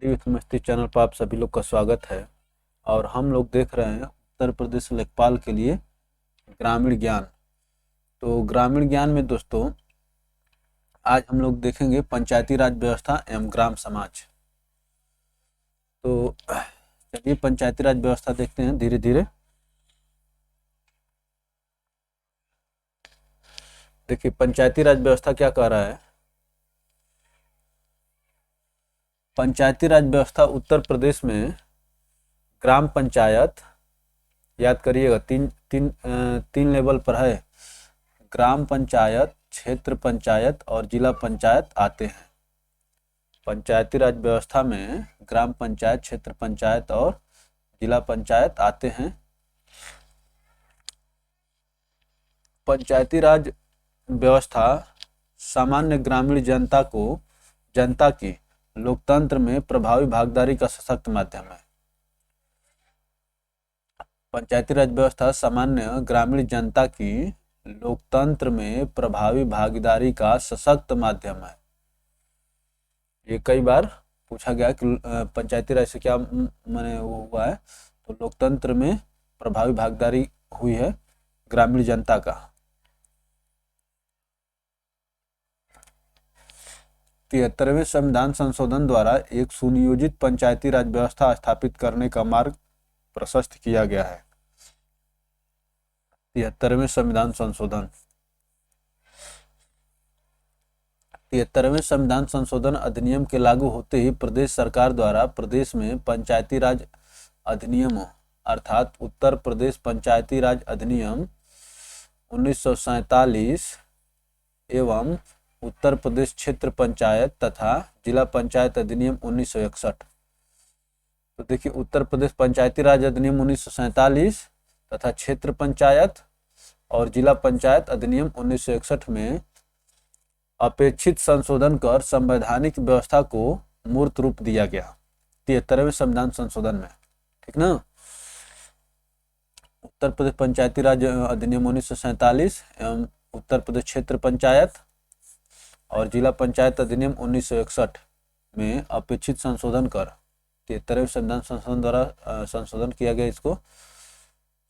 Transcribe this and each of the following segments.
तीर्थ मस्ती चैनल पर आप सभी लोग का स्वागत है। और हम लोग देख रहे हैं उत्तर प्रदेश लेखपाल के लिए ग्रामीण ज्ञान। तो ग्रामीण ज्ञान में दोस्तों आज हम लोग देखेंगे पंचायती राज व्यवस्था एवं ग्राम समाज। तो चलिए पंचायती राज व्यवस्था देखते हैं धीरे धीरे। देखिए पंचायती राज व्यवस्था क्या कह रहा है। पंचायती राज व्यवस्था उत्तर प्रदेश में ग्राम पंचायत, याद करिएगा तीन लेवल पर है। ग्राम पंचायत, क्षेत्र पंचायत और जिला पंचायत आते हैं। पंचायती राज व्यवस्था में ग्राम पंचायत, क्षेत्र पंचायत और जिला पंचायत आते हैं। पंचायती राज व्यवस्था सामान्य ग्रामीण जनता की लोकतंत्र में प्रभावी भागीदारी का सशक्त माध्यम है। पंचायती राज व्यवस्था सामान्य ग्रामीण जनता की लोकतंत्र में प्रभावी भागीदारी का सशक्त माध्यम है। ये कई बार पूछा गया कि पंचायती राज से क्या माने वो हुआ है, तो लोकतंत्र में प्रभावी भागीदारी हुई है ग्रामीण जनता का। 73वें संविधान संशोधन द्वारा एक सुनियोजित पंचायती राज व्यवस्था स्थापित करने का मार्ग प्रशस्त किया गया है। 73वें संविधान संशोधन 73वें संविधान संशोधन अधिनियम के लागू होते ही प्रदेश सरकार द्वारा प्रदेश में पंचायती राज अधिनियम अर्थात उत्तर प्रदेश पंचायती राज अधिनियम 1947 एवं उत्तर प्रदेश क्षेत्र पंचायत तथा जिला पंचायत अधिनियम 1961। तो देखिए उत्तर प्रदेश पंचायती राज अधिनियम 1947 तथा क्षेत्र पंचायत और जिला पंचायत अधिनियम 1961 में अपेक्षित संशोधन कर संवैधानिक व्यवस्था को मूर्त रूप दिया गया 73वें संविधान संशोधन में। ठीक ना। उत्तर प्रदेश पंचायती राज अधिनियम 1947 एवं उत्तर प्रदेश क्षेत्र पंचायत और जिला पंचायत अधिनियम 1961 में अपेक्षित संशोधन कर 73वें संविधान संशोधन द्वारा संशोधन किया गया। इसको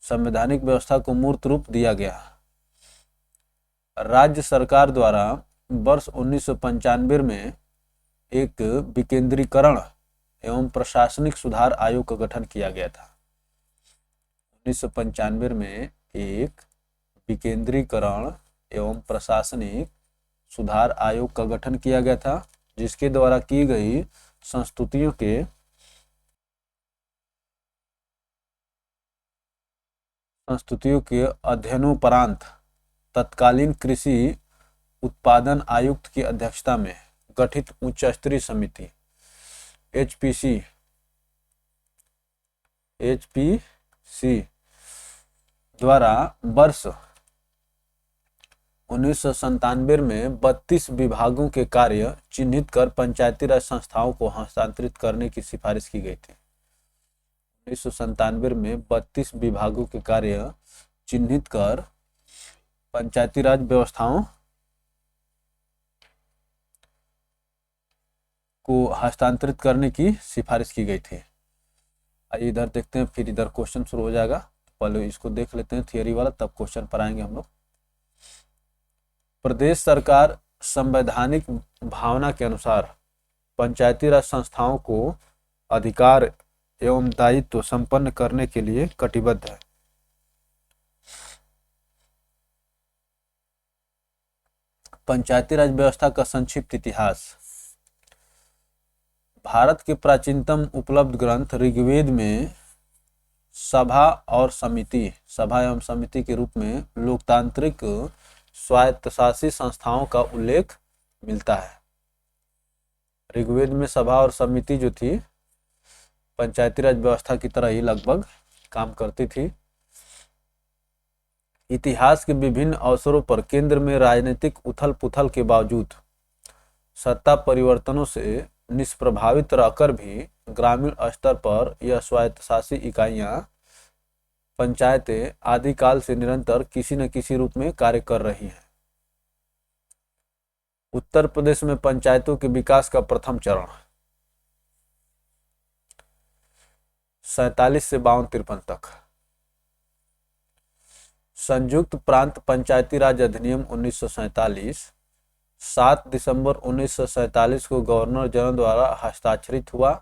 संवैधानिक व्यवस्था को मूर्त रूप दिया गया। राज्य सरकार द्वारा वर्ष 1995 में एक विकेंद्रीकरण एवं प्रशासनिक सुधार आयोग का गठन किया गया था। 1995 में एक विकेंद्रीकरण एवं प्रशासनिक सुधार आयोग का गठन किया गया था, जिसके द्वारा की गई संस्तुतियों के अध्ययनोपरांत तत्कालीन कृषि उत्पादन आयुक्त की अध्यक्षता में गठित उच्च स्तरीय समिति एचपीसी द्वारा वर्ष 1997 में 32 विभागों के कार्य चिन्हित कर पंचायती राज संस्थाओं को हस्तांतरित करने की सिफारिश की गई थी। 1997 में 32 विभागों के कार्य चिन्हित कर पंचायती राज व्यवस्थाओं को हस्तांतरित करने की सिफारिश की गई थी। आइए इधर देखते हैं, फिर इधर क्वेश्चन शुरू हो जाएगा। पहले इसको देख लेते हैं थियोरी वाला, तब क्वेश्चन पर आएंगे हम लोग। प्रदेश सरकार संवैधानिक भावना के अनुसार पंचायती राज संस्थाओं को अधिकार एवं दायित्व संपन्न करने के लिए कटिबद्ध है। पंचायती राज व्यवस्था का संक्षिप्त इतिहास। भारत के प्राचीनतम उपलब्ध ग्रंथ ऋग्वेद में सभा एवं समिति के रूप में लोकतांत्रिक स्वायत्तशासी संस्थाओं का उल्लेख मिलता है। ऋग्वेद में सभा और समिति जो थी पंचायती राज व्यवस्था की तरह ही लगभग काम करती थी। इतिहास के विभिन्न अवसरों पर केंद्र में राजनीतिक उथल पुथल के बावजूद सत्ता परिवर्तनों से निष्प्रभावित रहकर भी ग्रामीण स्तर पर यह स्वायत्तशासी इकाइयां पंचायतें आदिकाल से निरंतर किसी न किसी रूप में कार्य कर रही हैं। उत्तर प्रदेश में पंचायतों के विकास का प्रथम चरण 47 से 52-53 तक। संयुक्त प्रांत पंचायती राज अधिनियम 1947 7 दिसंबर 1947 को गवर्नर जनरल द्वारा हस्ताक्षरित हुआ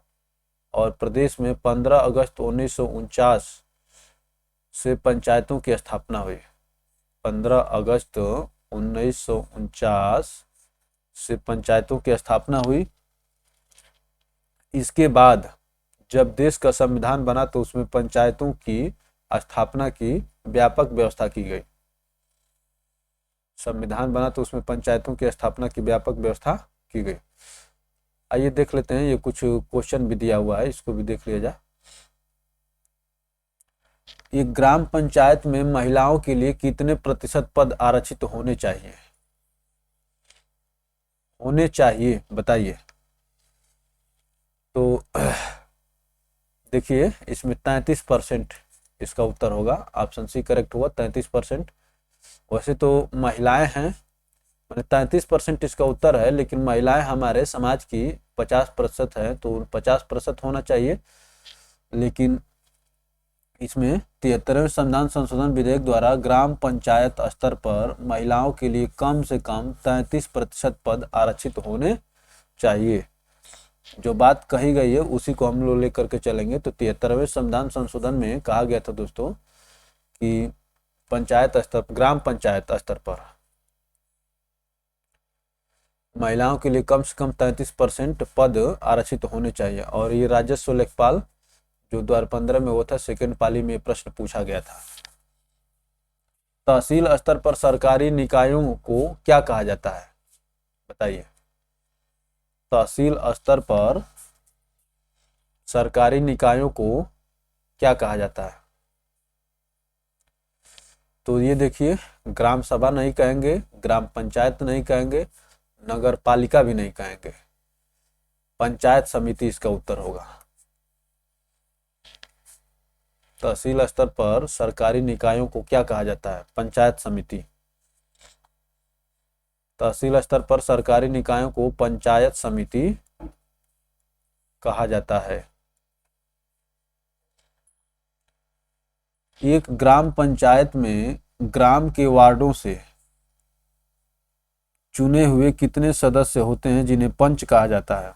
और प्रदेश में 15 अगस्त 1949 से पंचायतों की स्थापना हुई। 15 अगस्त 1949 से पंचायतों की स्थापना हुई। इसके बाद जब देश का संविधान बना तो उसमें पंचायतों की स्थापना की व्यापक व्यवस्था की गई। संविधान बना तो उसमें पंचायतों की स्थापना की व्यापक व्यवस्था की गई। आइए देख लेते हैं, ये कुछ क्वेश्चन भी दिया हुआ है, इसको भी देख लिया जाए। एक ग्राम पंचायत में महिलाओं के लिए कितने प्रतिशत पद आरक्षित होने चाहिए बताइए। तो देखिए इसमें 33% इसका उत्तर होगा, ऑप्शन सी करेक्ट हुआ 33%। वैसे तो महिलाएं हैं, मैंने 33% इसका उत्तर है, लेकिन महिलाएं हमारे समाज की 50% है तो 50% होना चाहिए। लेकिन इसमें 73वें संविधान संशोधन विधेयक द्वारा ग्राम पंचायत स्तर पर महिलाओं के लिए कम से कम 33% पद आरक्षित होने चाहिए। जो बात कही गई है उसी को हम लोग लेकर के चलेंगे। तो 73वें संविधान संशोधन में कहा गया था दोस्तों कि पंचायत स्तर, ग्राम पंचायत स्तर पर महिलाओं के लिए कम से कम 33% पद आरक्षित होने चाहिए। और ये राजस्व लेखपाल जो 2015 में हुआ था, सेकेंड पाली में प्रश्न पूछा गया था। तहसील स्तर पर सरकारी निकायों को क्या कहा जाता है बताइए। तहसील स्तर पर सरकारी निकायों को क्या कहा जाता है? तो ये देखिए, ग्राम सभा नहीं कहेंगे, ग्राम पंचायत नहीं कहेंगे, नगर पालिका भी नहीं कहेंगे, पंचायत समिति इसका उत्तर होगा। तहसील स्तर पर सरकारी निकायों को क्या कहा जाता है? पंचायत समिति। तहसील स्तर पर सरकारी निकायों को पंचायत समिति कहा जाता है। एक ग्राम पंचायत में ग्राम के वार्डों से चुने हुए कितने सदस्य होते हैं जिन्हें पंच कहा जाता है?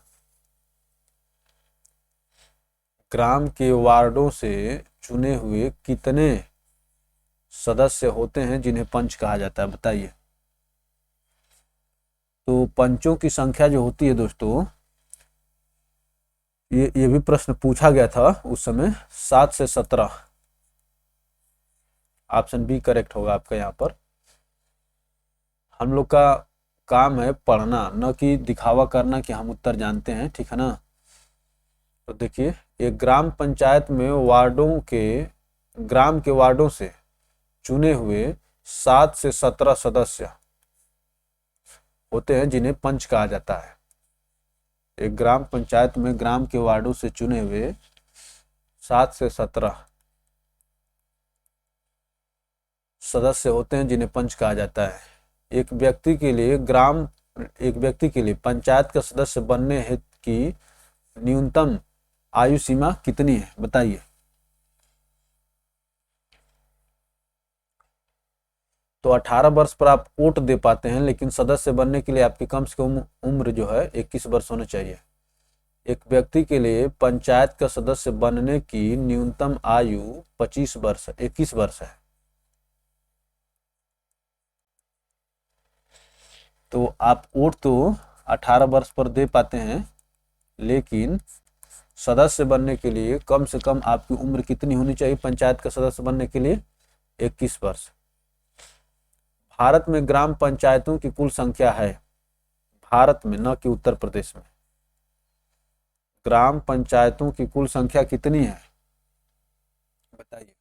ग्राम के वार्डों से चुने हुए कितने सदस्य होते हैं जिन्हें पंच कहा जाता है बताइए। तो पंचों की संख्या जो होती है दोस्तों, ये भी प्रश्न पूछा गया था उस समय, 7 से 17। ऑप्शन बी करेक्ट होगा आपका। यहाँ पर हम लोग का काम है पढ़ना, न कि दिखावा करना कि हम उत्तर जानते हैं, ठीक है ना। तो देखिए, एक ग्राम पंचायत में ग्राम के वार्डों से चुने हुए 7 से 17 सदस्य होते हैं जिन्हें पंच कहा जाता है। एक ग्राम पंचायत में ग्राम के वार्डों से चुने हुए 7 से 17 सदस्य होते हैं जिन्हें पंच कहा जाता है। एक व्यक्ति के लिए पंचायत का सदस्य बनने हेतु की न्यूनतम आयु सीमा कितनी है बताइए। तो 18 वर्ष पर आप वोट दे पाते हैं, लेकिन सदस्य बनने के लिए आपकी कम से कम उम्र जो है 21 वर्ष होनी चाहिए। एक व्यक्ति के लिए पंचायत का सदस्य बनने की न्यूनतम आयु 21 वर्ष है। तो आप वोट तो 18 वर्ष पर दे पाते हैं, लेकिन सदस्य बनने के लिए कम से कम आपकी उम्र कितनी होनी चाहिए पंचायत का सदस्य बनने के लिए? 21 वर्ष। भारत में ग्राम पंचायतों की कुल संख्या है, भारत में, न कि उत्तर प्रदेश में, ग्राम पंचायतों की कुल संख्या कितनी है बताइए।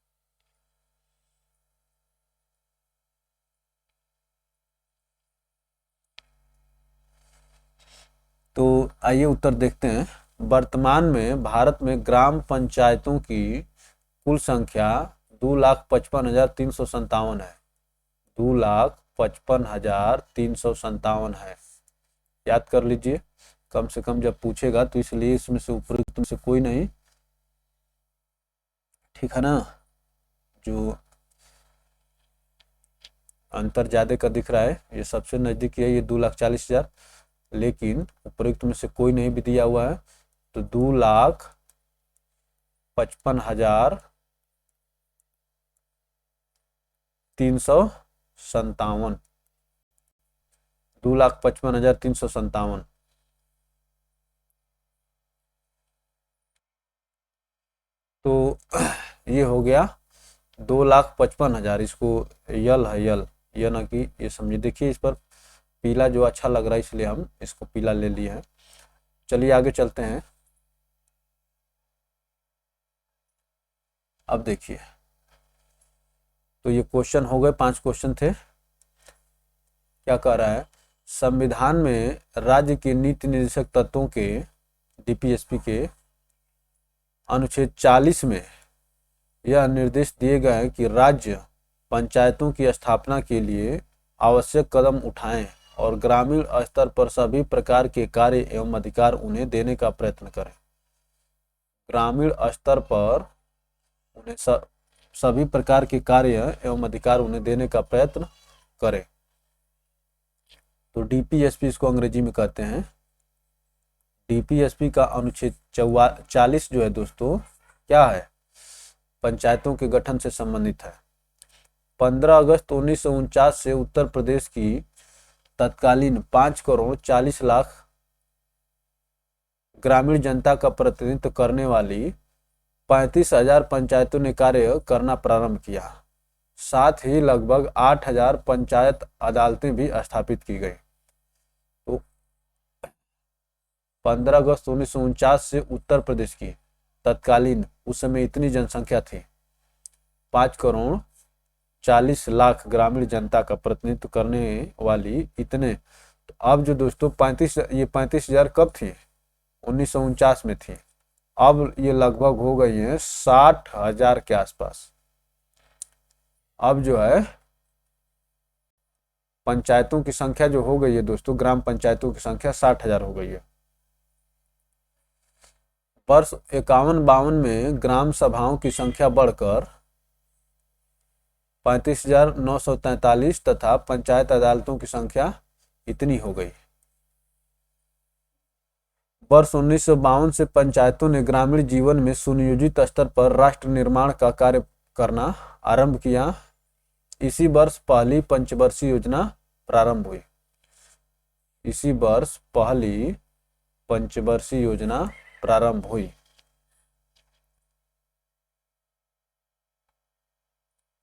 तो आइए उत्तर देखते हैं। वर्तमान में भारत में ग्राम पंचायतों की कुल संख्या 2,55,357 है। 2,55,357 है। याद कर लीजिए, कम से कम जब पूछेगा तो इसलिए इसमें से उपयुक्त में से कोई नहीं ठीक है ना। जो अंतर ज़्यादा का दिख रहा है ये सबसे नज़दीकी है, ये 2,40,000, लेकिन उपरोक्त में से कोई नहीं भी दिया हुआ है, तो 2,55,357, 2,55,357। तो ये हो गया 2,55,000। इसको यल है, यल, ये ना कि ये समझिए। देखिए इस पर पीला जो अच्छा लग रहा है इसलिए हम इसको पीला ले लिए हैं। चलिए आगे चलते हैं। अब देखिए, तो ये क्वेश्चन हो गए, 5 क्वेश्चन थे। क्या कह रहा है, संविधान में राज्य के नीति निर्देशक तत्वों के, डीपीएसपी के अनुच्छेद 40 में यह निर्देश दिए गए हैं कि राज्य पंचायतों की स्थापना के लिए आवश्यक कदम उठाएं और ग्रामीण स्तर पर सभी प्रकार के कार्य एवं अधिकार उन्हें देने का प्रयत्न करें। ग्रामीण स्तर पर उन्हें सभी प्रकार के कार्य एवं अधिकार उन्हें देने का प्रयत्न करें। तो डीपीएसपी इसको अंग्रेजी में कहते हैं। डीपीएसपी का अनुच्छेद 40 जो है दोस्तों, क्या है, पंचायतों के गठन से संबंधित है। 15 अगस्त 1949 से उत्तर प्रदेश की तत्कालीन 5,40,00,000 ग्रामीण जनता का प्रतिनिधित्व करने वाली 35,000 पंचायतों ने कार्य करना प्रारंभ किया। साथ ही लगभग 8,000 पंचायत अदालतें भी स्थापित की गई। तो 15 अगस्त 1949 से उत्तर प्रदेश की तत्कालीन, उस समय इतनी जनसंख्या थी, 5,40,00,000 ग्रामीण जनता का प्रतिनिधित्व करने वाली इतने। तो अब जो दोस्तों 35,000 कब थी, 1949 में थी। अब ये लगभग हो गई है 60,000 के आसपास। अब जो है पंचायतों की संख्या जो हो गई है दोस्तों, ग्राम पंचायतों की संख्या 60,000 हो गई है। वर्ष 51-52 में ग्राम सभाओं की संख्या बढ़कर 35,943 तथा पंचायत अदालतों की संख्या इतनी हो गई। वर्ष 1952 से पंचायतों ने ग्रामीण जीवन में सुनियोजित स्तर पर राष्ट्र निर्माण का कार्य करना आरंभ किया। इसी वर्ष पहली पंचवर्षीय योजना प्रारंभ हुई। इसी वर्ष पहली पंचवर्षीय योजना प्रारंभ हुई।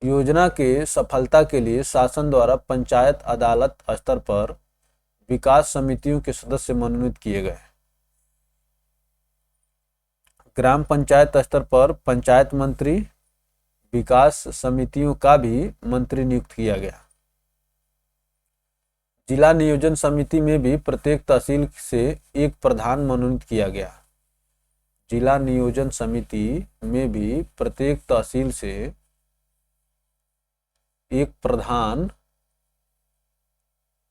योजना के सफलता के लिए शासन द्वारा पंचायत अदालत स्तर पर विकास समितियों के सदस्य मनोनीत किए गए। ग्राम पंचायत स्तर पर पंचायत मंत्री, विकास समितियों का भी मंत्री नियुक्त किया गया। जिला नियोजन समिति में भी प्रत्येक तहसील से एक प्रधान मनोनीत किया गया। जिला नियोजन समिति में भी प्रत्येक तहसील से एक प्रधान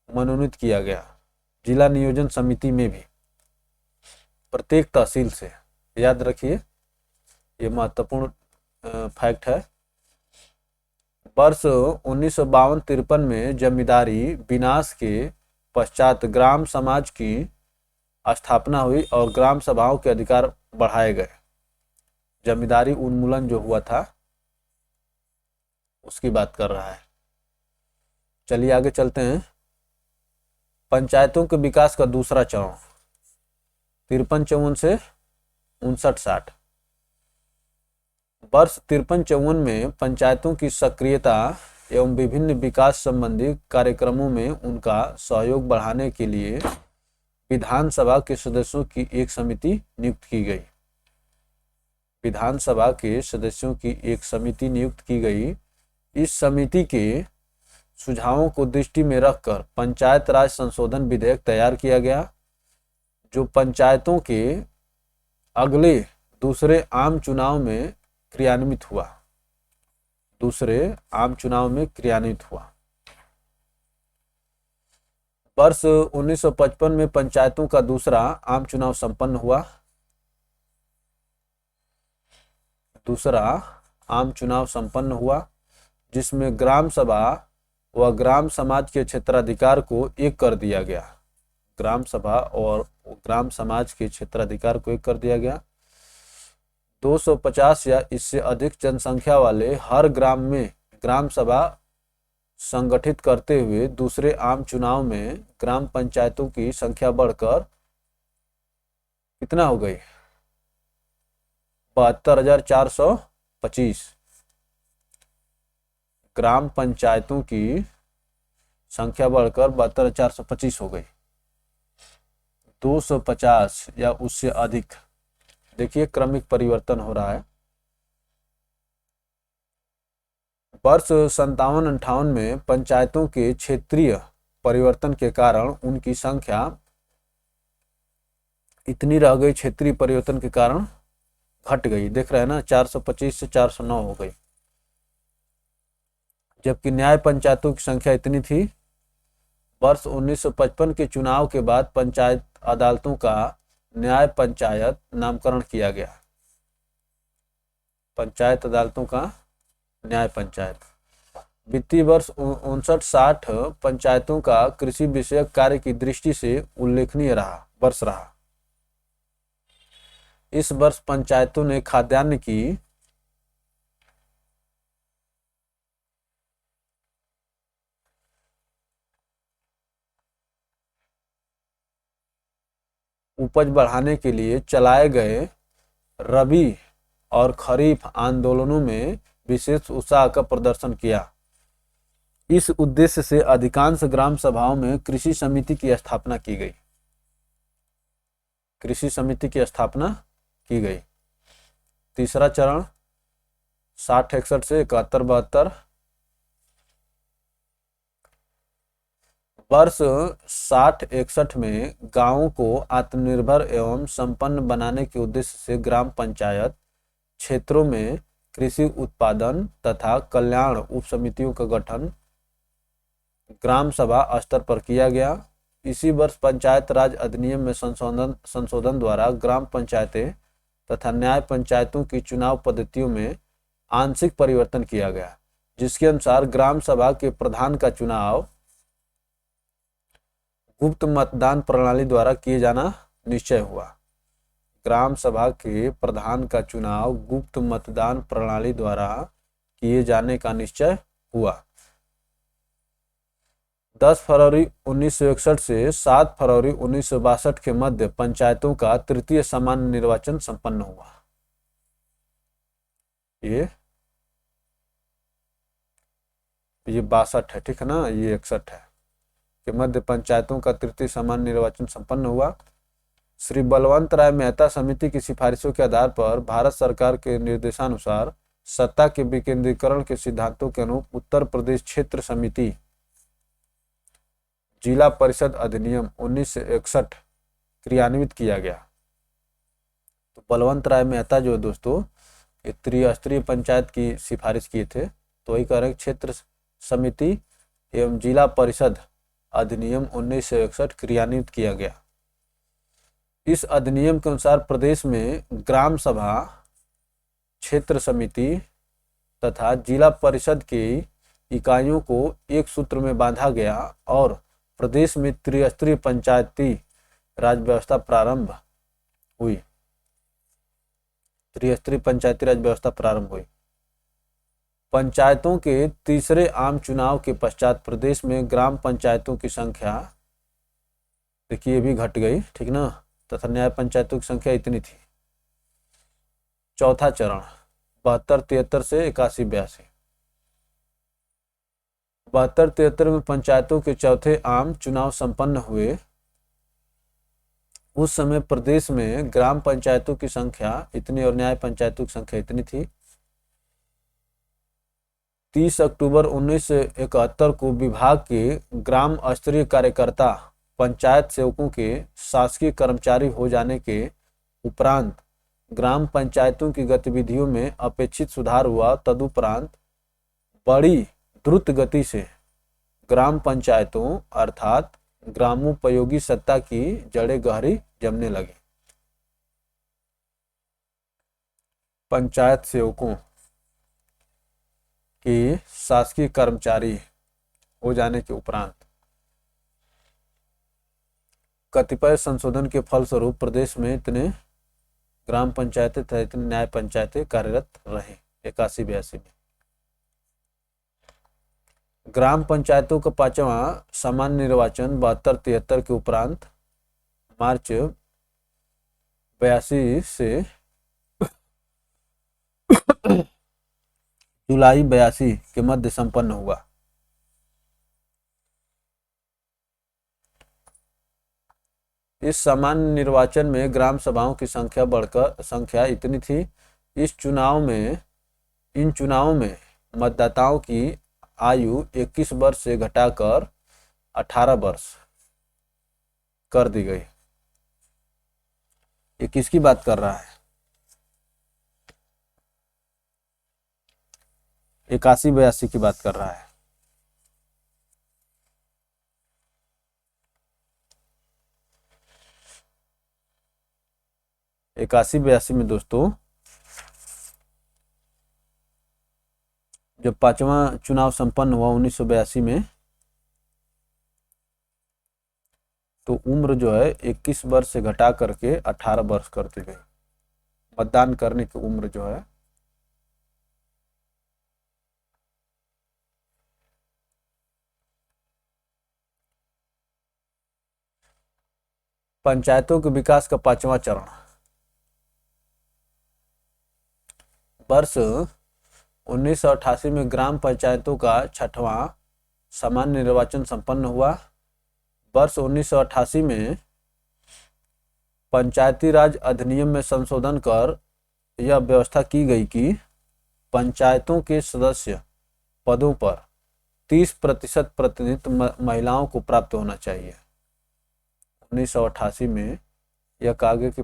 मनोनीत किया गया। जिला नियोजन समिति में भी प्रत्येक तहसील से, याद रखिए, ये महत्वपूर्ण फैक्ट है। वर्ष 1952-53 में जमींदारी विनाश के पश्चात ग्राम समाज की स्थापना हुई और ग्राम सभाओं के अधिकार बढ़ाए गए। जमींदारी उन्मूलन जो हुआ था उसकी बात कर रहा है। चलिए आगे चलते हैं। पंचायतों के विकास का दूसरा चरण 53-54 से 59-60। वर्ष 53-54 में पंचायतों की सक्रियता एवं विभिन्न विकास संबंधी कार्यक्रमों में उनका सहयोग बढ़ाने के लिए विधानसभा के सदस्यों की एक समिति नियुक्त की गई। विधानसभा के सदस्यों की एक समिति नियुक्त की गई। इस समिति के सुझावों को दृष्टि में रखकर पंचायत राज संशोधन विधेयक तैयार किया गया, जो पंचायतों के अगले दूसरे आम चुनाव में क्रियान्वित हुआ। दूसरे आम चुनाव में क्रियान्वित हुआ। वर्ष 1955 में पंचायतों का दूसरा आम चुनाव संपन्न हुआ। दूसरा आम चुनाव संपन्न हुआ, जिसमें ग्राम सभा व ग्राम समाज के क्षेत्राधिकार को एक कर दिया गया। ग्राम सभा और ग्राम समाज के क्षेत्राधिकार को एक कर दिया गया। 250 या इससे अधिक जनसंख्या वाले हर ग्राम में ग्राम सभा संगठित करते हुए दूसरे आम चुनाव में ग्राम पंचायतों की संख्या बढ़कर कितना हो गई? 72,425। ग्राम पंचायतों की संख्या बढ़कर 72,425 हो गई। 250 या उससे अधिक, देखिए क्रमिक परिवर्तन हो रहा है। वर्ष 57-58 में पंचायतों के क्षेत्रीय परिवर्तन के कारण उनकी संख्या इतनी रह गई, क्षेत्रीय परिवर्तन के कारण घट गई। देख रहे हैं ना, 425 से 409 हो गई। जबकि न्याय पंचायतों की संख्या इतनी थी। वर्ष 1955 के चुनाव के बाद पंचायत अदालतों का न्याय पंचायत नामकरण किया गया। पंचायत अदालतों का न्याय पंचायत। वित्तीय वर्ष 59-60 पंचायतों का कृषि विषयक कार्य की दृष्टि से उल्लेखनीय वर्ष रहा। इस वर्ष पंचायतों ने खाद्यान्न की उपज बढ़ाने के लिए चलाए गए रबी और खरीफ आंदोलनों में विशेष उत्साह का प्रदर्शन किया। इस उद्देश्य से अधिकांश ग्राम सभाओं में कृषि समिति की स्थापना की गई। कृषि समिति की स्थापना की गई। तीसरा चरण 60-61 से 71-72। वर्ष 60-61 में गांवों को आत्मनिर्भर एवं संपन्न बनाने के उद्देश्य से ग्राम पंचायत क्षेत्रों में कृषि उत्पादन तथा कल्याण उप समितियों का गठन ग्राम सभा स्तर पर किया गया। इसी वर्ष पंचायत राज अधिनियम में संशोधन द्वारा ग्राम पंचायतें तथा न्याय पंचायतों की चुनाव पद्धतियों में आंशिक परिवर्तन किया गया, जिसके अनुसार ग्राम सभा के प्रधान का चुनाव गुप्त मतदान प्रणाली द्वारा किए जाना निश्चय हुआ। ग्राम सभा के प्रधान का चुनाव गुप्त मतदान प्रणाली द्वारा किए जाने का निश्चय हुआ। 10 फरवरी 1961 से 7 फरवरी 1962 के मध्य पंचायतों का तृतीय सामान्य निर्वाचन संपन्न हुआ। ये 62 है, ठीक है ना, ये 61 है के मध्य पंचायतों का तृतीय सामान्य निर्वाचन संपन्न हुआ। श्री बलवंत राय मेहता समिति की सिफारिशों के आधार पर भारत सरकार के निर्देशानुसार सत्ता के विकेंद्रीकरण के सिद्धांतों के अनुरूप उत्तर प्रदेश क्षेत्र समिति जिला परिषद अधिनियम 1961 क्रियान्वित किया गया। तो बलवंत राय मेहता जो दोस्तों त्रिस्तरीय पंचायत की सिफारिश किए थे, तो वही कह रहे क्षेत्र समिति एवं जिला परिषद अधिनियम 1961 क्रियान्वित किया गया। इस अधिनियम के अनुसार प्रदेश में ग्राम सभा, क्षेत्र समिति तथा जिला परिषद की इकाइयों को एक सूत्र में बांधा गया और प्रदेश में त्रिस्तरीय पंचायती राज व्यवस्था प्रारंभ हुई। त्रिस्तरीय पंचायती राज व्यवस्था प्रारंभ हुई। पंचायतों के तीसरे आम चुनाव के पश्चात प्रदेश में ग्राम पंचायतों की संख्या देखिए भी घट गई, ठीक ना, तथा न्याय पंचायतों की संख्या इतनी थी। चौथा चरण 72-73 से 81-82। 72-73 में पंचायतों के चौथे आम चुनाव संपन्न हुए। उस समय प्रदेश में ग्राम पंचायतों की संख्या इतनी और न्याय पंचायतों की संख्या इतनी थी। 30 अक्टूबर 1971 को विभाग के ग्राम स्तरीय कार्यकर्ता पंचायत सेवकों के शासकीय कर्मचारी हो जाने के उपरांत ग्राम पंचायतों की गतिविधियों में अपेक्षित सुधार हुआ। तदुपरांत बड़ी द्रुत गति से ग्राम पंचायतों अर्थात ग्रामोपयोगी सत्ता की जड़ें गहरी जमने लगी। पंचायत सेवकों कि शासकीय कर्मचारी हो जाने के उपरांत कतिपय संशोधन के फलस्वरूप प्रदेश में इतने ग्राम पंचायतें तथा इतनी न्याय पंचायतें कार्यरत रही 81-82 में। ग्राम पंचायतों का 5वां सामान्य निर्वाचन 72-73 के उपरांत मार्च 82 से जुलाई 82 के मध्य संपन्न हुआ। इस सामान्य निर्वाचन में ग्राम सभाओं की संख्या इतनी थी। इन चुनावों में मतदाताओं की आयु 21 वर्ष से घटाकर 18 वर्ष कर दी गई। ये किसकी बात कर रहा है? 81-82 की बात कर रहा है। इक्यासी 82 में दोस्तों जब 5वां चुनाव संपन्न हुआ 1982 में, तो उम्र जो है 21 वर्ष से घटा करके 18 वर्ष कर दी गई। मतदान करने की उम्र जो है पंचायतों के विकास का 5वां चरण वर्ष 1988 में ग्राम पंचायतों का 6वां सामान्य निर्वाचन संपन्न हुआ। वर्ष 1988 में पंचायती राज अधिनियम में संशोधन कर यह व्यवस्था की गई कि पंचायतों के सदस्य पदों पर 30% प्रतिनिधित्व महिलाओं को प्राप्त होना चाहिए। 1988 में यह कहा गया कि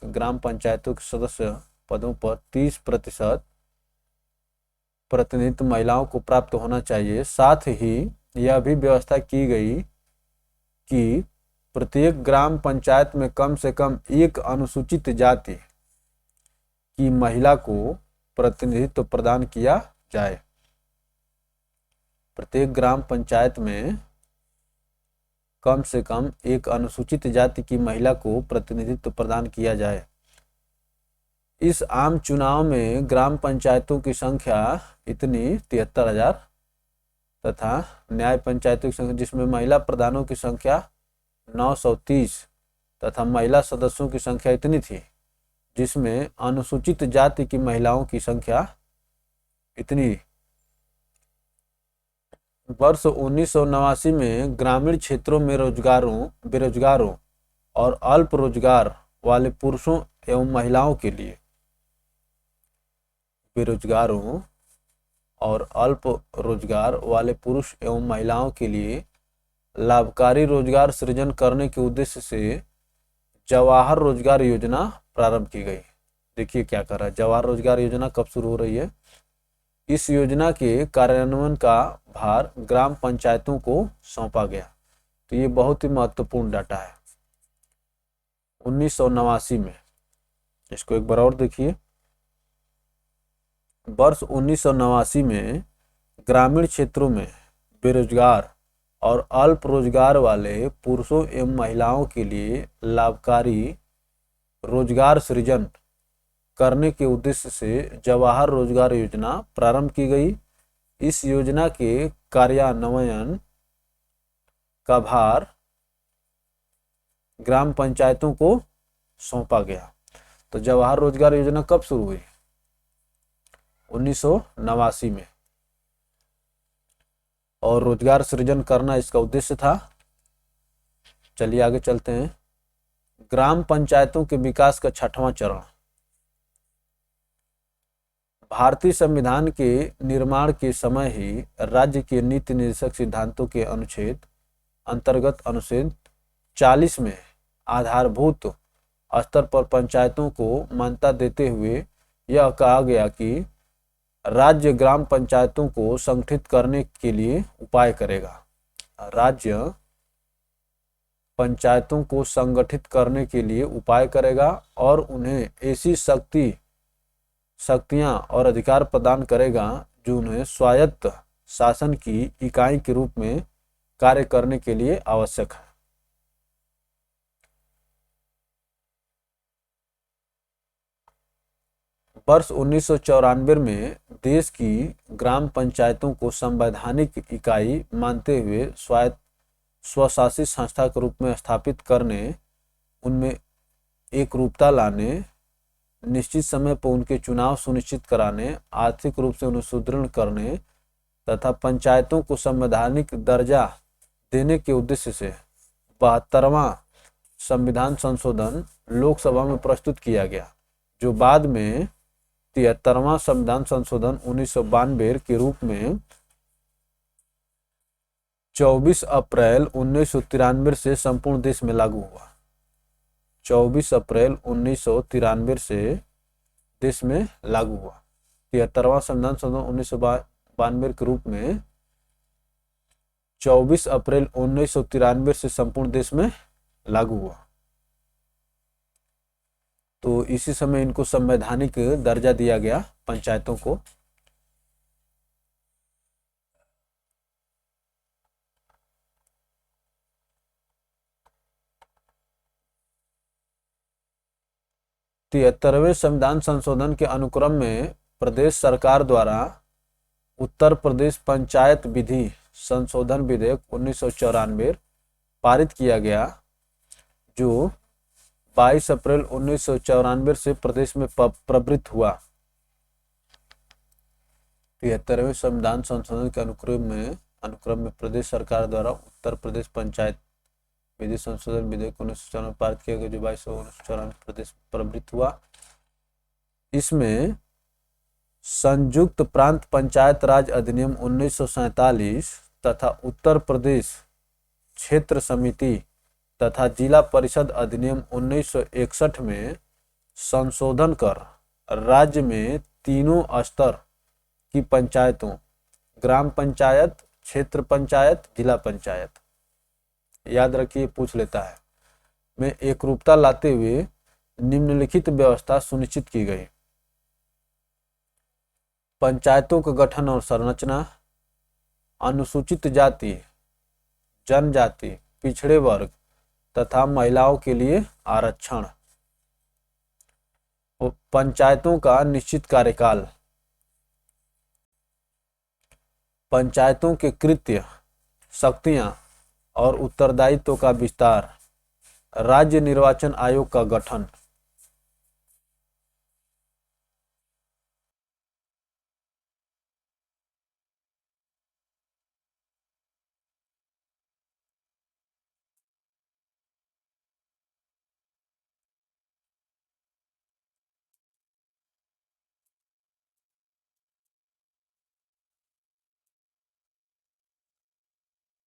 ग्राम पंचायतों के सदस्य पदों पर 30% प्रतिनिधित्व महिलाओं को प्राप्त होना चाहिए। साथ ही यह भी व्यवस्था की गई कि प्रत्येक ग्राम पंचायत में कम से कम एक अनुसूचित जाति की महिला को प्रतिनिधित्व प्रदान किया जाए। प्रत्येक ग्राम पंचायत में कम से कम एक अनुसूचित जाति की महिला को प्रतिनिधित्व प्रदान किया जाए। इस आम चुनाव में ग्राम पंचायतों की संख्या इतनी 73,000 तथा न्याय पंचायतों की संख्या, जिसमें महिला प्रधानों की संख्या 930 तथा महिला सदस्यों की संख्या इतनी थी, जिसमें अनुसूचित जाति की महिलाओं की संख्या इतनी। वर्ष 1989 में ग्रामीण क्षेत्रों में बेरोजगारों और अल्प रोजगार वाले पुरुषों एवं महिलाओं के लिए बेरोजगारों और अल्प रोजगार वाले पुरुष एवं महिलाओं के लिए लाभकारी रोजगार सृजन करने के उद्देश्य से जवाहर रोजगार योजना प्रारंभ की गई। देखिए क्या कर रहा है, जवाहर रोजगार योजना कब शुरू हो रही है। इस योजना के कार्यान्वयन का भार ग्राम पंचायतों को सौंपा गया। तो ये बहुत ही महत्वपूर्ण डाटा है। 1989 में, इसको एक बार और देखिए, वर्ष 1989 में ग्रामीण क्षेत्रों में बेरोजगार और अल्प रोजगार वाले पुरुषों एवं महिलाओं के लिए लाभकारी रोजगार सृजन करने के उद्देश्य से जवाहर रोजगार योजना प्रारंभ की गई। इस योजना के कार्यान्वयन का भार ग्राम पंचायतों को सौंपा गया। तो जवाहर रोजगार योजना कब शुरू हुई? 1989 में, और रोजगार सृजन करना इसका उद्देश्य था। चलिए आगे चलते हैं। ग्राम पंचायतों के विकास का 6वां चरण भारतीय संविधान के निर्माण के समय ही राज्य के नीति निर्देशक सिद्धांतों के अंतर्गत अनुच्छेद 40 में आधारभूत स्तर पर पंचायतों को मान्यता देते हुए यह कहा गया कि राज्य ग्राम पंचायतों को संगठित करने के लिए उपाय करेगा। राज्य पंचायतों को संगठित करने के लिए उपाय करेगा और उन्हें ऐसी शक्तियां और अधिकार प्रदान करेगा जो उन्हें स्वायत्त शासन की इकाई के रूप में कार्य करने के लिए आवश्यक है। वर्ष 1994 में देश की ग्राम पंचायतों को संवैधानिक इकाई मानते हुए स्वायत्त स्वशासित संस्था के रूप में स्थापित करने, उनमें एक रूपता लाने, निश्चित समय पर उनके चुनाव सुनिश्चित कराने, आर्थिक रूप से उन्हें सुदृढ़ करने तथा पंचायतों को संवैधानिक दर्जा देने के उद्देश्य से 72वां संविधान संशोधन लोकसभा में प्रस्तुत किया गया, जो बाद में 73वां संविधान संशोधन 1992 के रूप में 24 अप्रैल 1993 से संपूर्ण देश में लागू हुआ। 24 अप्रैल 1993 से देश में लागू हुआ। 73वां संविधान संशोधन 1992 के रूप में 24 अप्रैल 1993 से संपूर्ण देश में लागू हुआ। तो इसी समय इनको संवैधानिक दर्जा दिया गया पंचायतों को। तिहत्तरवें संविधान संशोधन के अनुक्रम में प्रदेश सरकार द्वारा उत्तर प्रदेश पंचायत विधि संशोधन विधेयक 1994 पारित किया गया, जो 22 अप्रैल 1994 से प्रदेश में प्रवृत्त हुआ। 73वें संविधान संशोधन के अनुक्रम में प्रदेश सरकार द्वारा उत्तर प्रदेश पंचायत विधि संशोधन विधेयक 1994 पारित किया गया, जो 22 1994 प्रदेश में प्रवृत्त हुआ। इसमें संयुक्त प्रांत पंचायत राज अधिनियम 1947 तथा उत्तर प्रदेश क्षेत्र समिति तथा जिला परिषद अधिनियम 1961 में संशोधन कर राज्य में तीनों स्तर की पंचायतों, ग्राम पंचायत, क्षेत्र पंचायत, जिला पंचायत, याद रखिए पूछ लेता है, में एकरूपता लाते हुए निम्नलिखित व्यवस्था सुनिश्चित की गई। पंचायतों का गठन और संरचना, अनुसूचित जाति, जनजाति, पिछड़े वर्ग तथा महिलाओं के लिए आरक्षण। पंचायतों का निश्चित कार्यकाल, पंचायतों के कृत्य, शक्तियां और उत्तरदायित्व का विस्तार, राज्य निर्वाचन आयोग का गठन।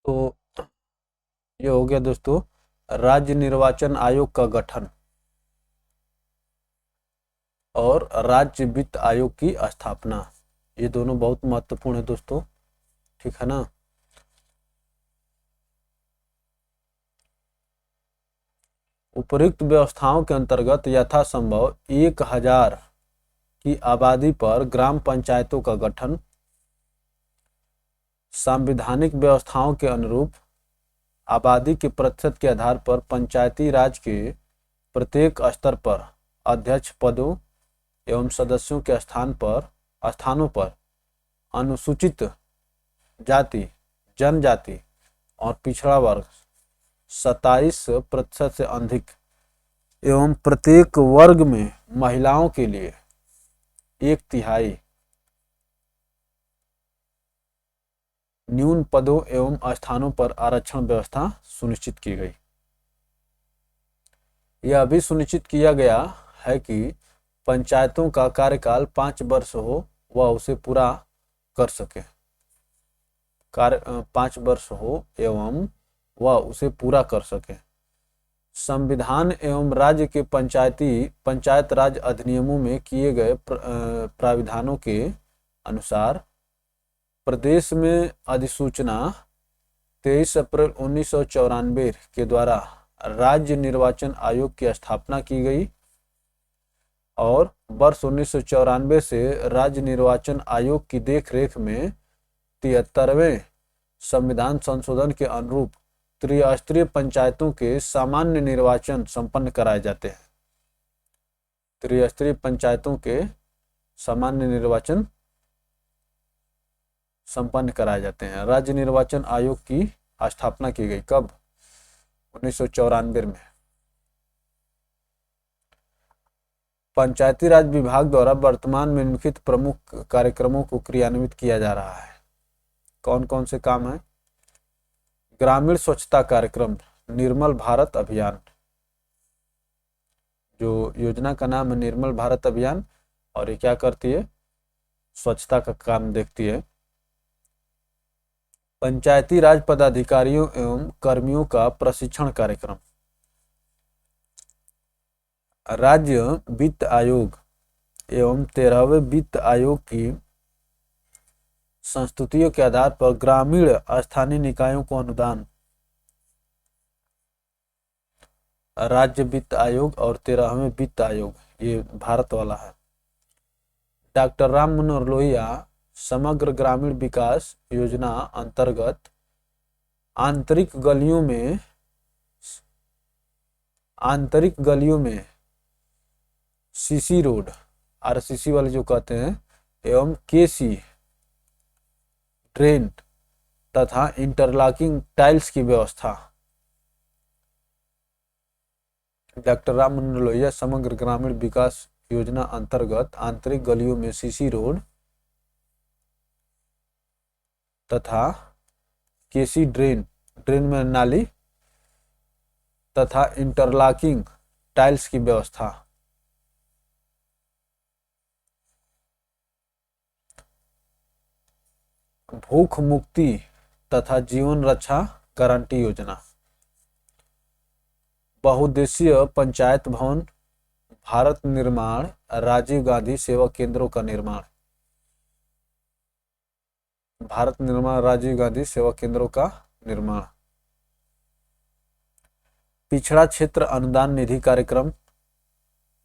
तो ये हो गया दोस्तों राज्य निर्वाचन आयोग का गठन और राज्य वित्त आयोग की स्थापना। ये दोनों बहुत महत्वपूर्ण है दोस्तों, ठीक है ना। उपयुक्त व्यवस्थाओं के अंतर्गत यथासंभव 1000 की आबादी पर ग्राम पंचायतों का गठन, संवैधानिक व्यवस्थाओं के अनुरूप आबादी के प्रतिशत के आधार पर पंचायती राज के प्रत्येक स्तर पर अध्यक्ष पदों एवं सदस्यों के स्थानों पर अनुसूचित जाति, जनजाति और पिछड़ा वर्ग 27% से अधिक एवं प्रत्येक वर्ग में महिलाओं के लिए 1/3 न्यून पदों एवं स्थानों पर आरक्षण व्यवस्था सुनिश्चित की गई। यह भी सुनिश्चित किया गया है कि पंचायतों का कार्यकाल 5 वर्ष हो वह उसे पूरा कर सके। 5 वर्ष हो एवं वह उसे पूरा कर सके। संविधान एवं राज्य के पंचायत राज अधिनियमों में किए गए प्राविधानों के अनुसार प्रदेश में अधिसूचना 23 अप्रैल 1994 के द्वारा राज्य निर्वाचन आयोग की स्थापना की गई। और वर्ष 1994 से राज्य निर्वाचन आयोग की देखरेख में 73वें संविधान संशोधन के अनुरूप त्रिस्तरीय पंचायतों के सामान्य निर्वाचन संपन्न कराए जाते हैं। त्रिस्तरीय पंचायतों के सामान्य निर्वाचन संपन्न कराए जाते हैं। राज्य निर्वाचन आयोग की स्थापना की गई कब? 1994 में। पंचायती राज विभाग द्वारा वर्तमान में निम्नलिखित प्रमुख कार्यक्रमों को क्रियान्वित किया जा रहा है। कौन कौन से काम है? ग्रामीण स्वच्छता कार्यक्रम, निर्मल भारत अभियान, जो योजना का नाम है निर्मल भारत अभियान, और ये क्या करती है? स्वच्छता का काम देखती है। पंचायती राज पदाधिकारियों एवं कर्मियों का प्रशिक्षण कार्यक्रम, राज्य वित्त आयोग एवं 13वें वित्त आयोग की संस्तुतियों के आधार पर ग्रामीण स्थानीय निकायों को अनुदान, राज्य वित्त आयोग और 13वें वित्त आयोग, ये भारत वाला है। डॉक्टर राम मनोहर लोहिया समग्र ग्रामीण विकास योजना अंतर्गत आंतरिक गलियों में सीसी रोड, आरसीसी वाले जो कहते हैं, एवं केसी ड्रेन तथा इंटरलॉकिंग टाइल्स की व्यवस्था। डॉक्टर राम मनोहर लोहिया समग्र ग्रामीण विकास योजना अंतर्गत आंतरिक गलियों में सीसी रोड तथा केसी ड्रेन में नाली तथा इंटरलॉकिंग टाइल्स की व्यवस्था। भूख मुक्ति तथा जीवन रक्षा गारंटी योजना। बहुउद्देशीय पंचायत भवन, भारत निर्माण, राजीव गांधी सेवा केंद्रों का निर्माण, भारत निर्माण राजीव गांधी सेवा केंद्रों का निर्माण। पिछड़ा क्षेत्र अनुदान निधि कार्यक्रम,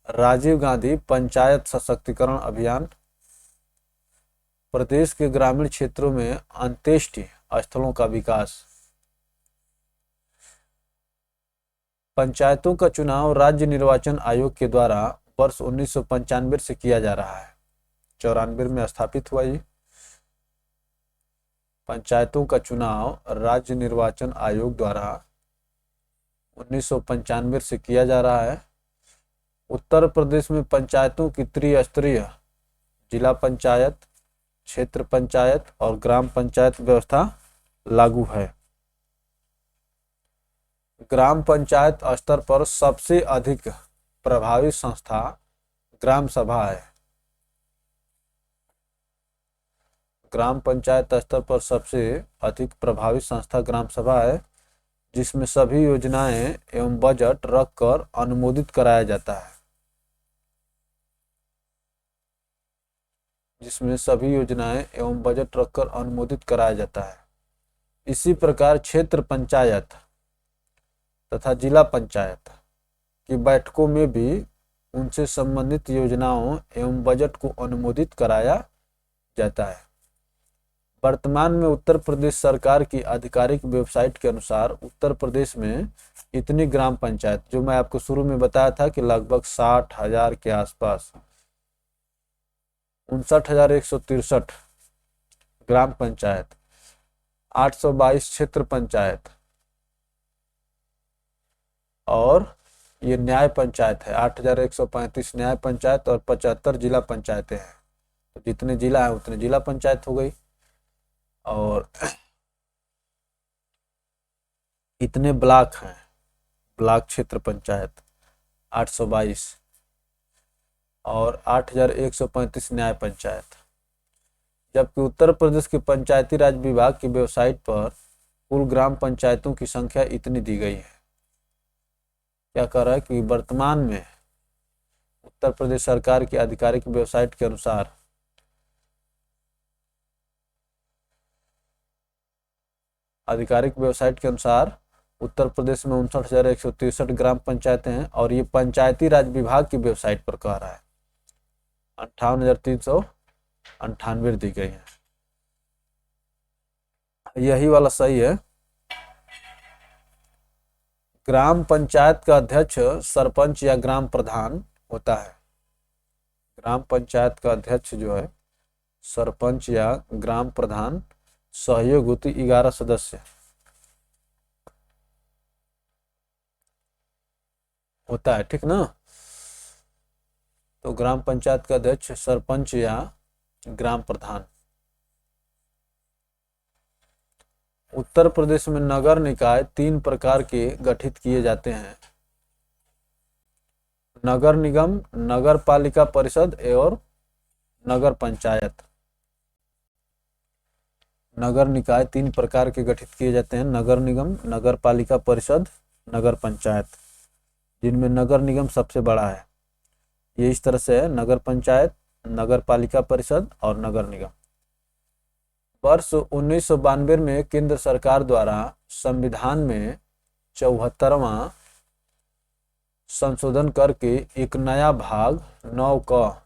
राजीव गांधी पंचायत सशक्तिकरण अभियान, प्रदेश के ग्रामीण क्षेत्रों में अंत्येष्टि स्थलों का विकास। पंचायतों का चुनाव राज्य निर्वाचन आयोग के द्वारा वर्ष 1995 से किया जा रहा है। 94 में स्थापित हुआ ये। पंचायतों का चुनाव राज्य निर्वाचन आयोग द्वारा 1995 से किया जा रहा है। उत्तर प्रदेश में पंचायतों की त्रिस्तरीय जिला पंचायत, क्षेत्र पंचायत और ग्राम पंचायत व्यवस्था लागू है। ग्राम पंचायत स्तर पर सबसे अधिक प्रभावी संस्था ग्राम सभा है। ग्राम पंचायत स्तर पर सबसे अधिक प्रभावी संस्था ग्राम सभा है, जिसमें सभी योजनाएं एवं बजट रखकर अनुमोदित कराया जाता है। इसी प्रकार क्षेत्र पंचायत तथा जिला पंचायत की बैठकों में भी उनसे संबंधित योजनाओं एवं बजट को अनुमोदित कराया जाता है। वर्तमान में उत्तर प्रदेश सरकार की आधिकारिक वेबसाइट के अनुसार उत्तर प्रदेश में इतनी ग्राम पंचायत, जो मैं आपको शुरू में बताया था कि लगभग 60,000 के आसपास, 59,163 ग्राम पंचायत, 822 क्षेत्र पंचायत और ये न्याय पंचायत है। 8,135 न्याय पंचायत और 75 जिला पंचायतें हैं। तो जितने जिला है उतने जिला पंचायत हो गई। और इतने ब्लॉक हैं, ब्लॉक क्षेत्र पंचायत 822 और 8,135 न्याय पंचायत। जबकि उत्तर प्रदेश के पंचायती राज विभाग की वेबसाइट पर कुल ग्राम पंचायतों की संख्या इतनी दी गई है। क्या कह रहा है कि वर्तमान में उत्तर प्रदेश सरकार की आधिकारिक वेबसाइट के अनुसार उत्तर प्रदेश में 59,163 ग्राम पंचायतें हैं। और ये पंचायती राज विभाग की वेबसाइट पर कह रहा है। 58,398 दी गई है। यही वाला सही है। ग्राम पंचायत का अध्यक्ष सरपंच या ग्राम प्रधान होता है। ग्राम पंचायत का अध्यक्ष जो है सरपंच या ग्राम प्रधान, सहयोग होती 11 सदस्य होता है, ठीक ना। तो ग्राम पंचायत का अध्यक्ष सरपंच या ग्राम प्रधान। उत्तर प्रदेश में नगर निकाय 3 प्रकार के गठित किए जाते हैं। नगर निगम, नगर पालिका परिषद और नगर पंचायत। नगर निकाय 3 प्रकार के गठित किए जाते हैं, नगर निगम, नगर पालिका परिषद, नगर पंचायत, जिनमें नगर निगम सबसे बड़ा है। ये इस तरह से है, नगर पंचायत, नगर पालिका परिषद और नगर निगम। वर्ष 1992 में केंद्र सरकार द्वारा संविधान में 74वां संशोधन करके एक नया भाग 9 का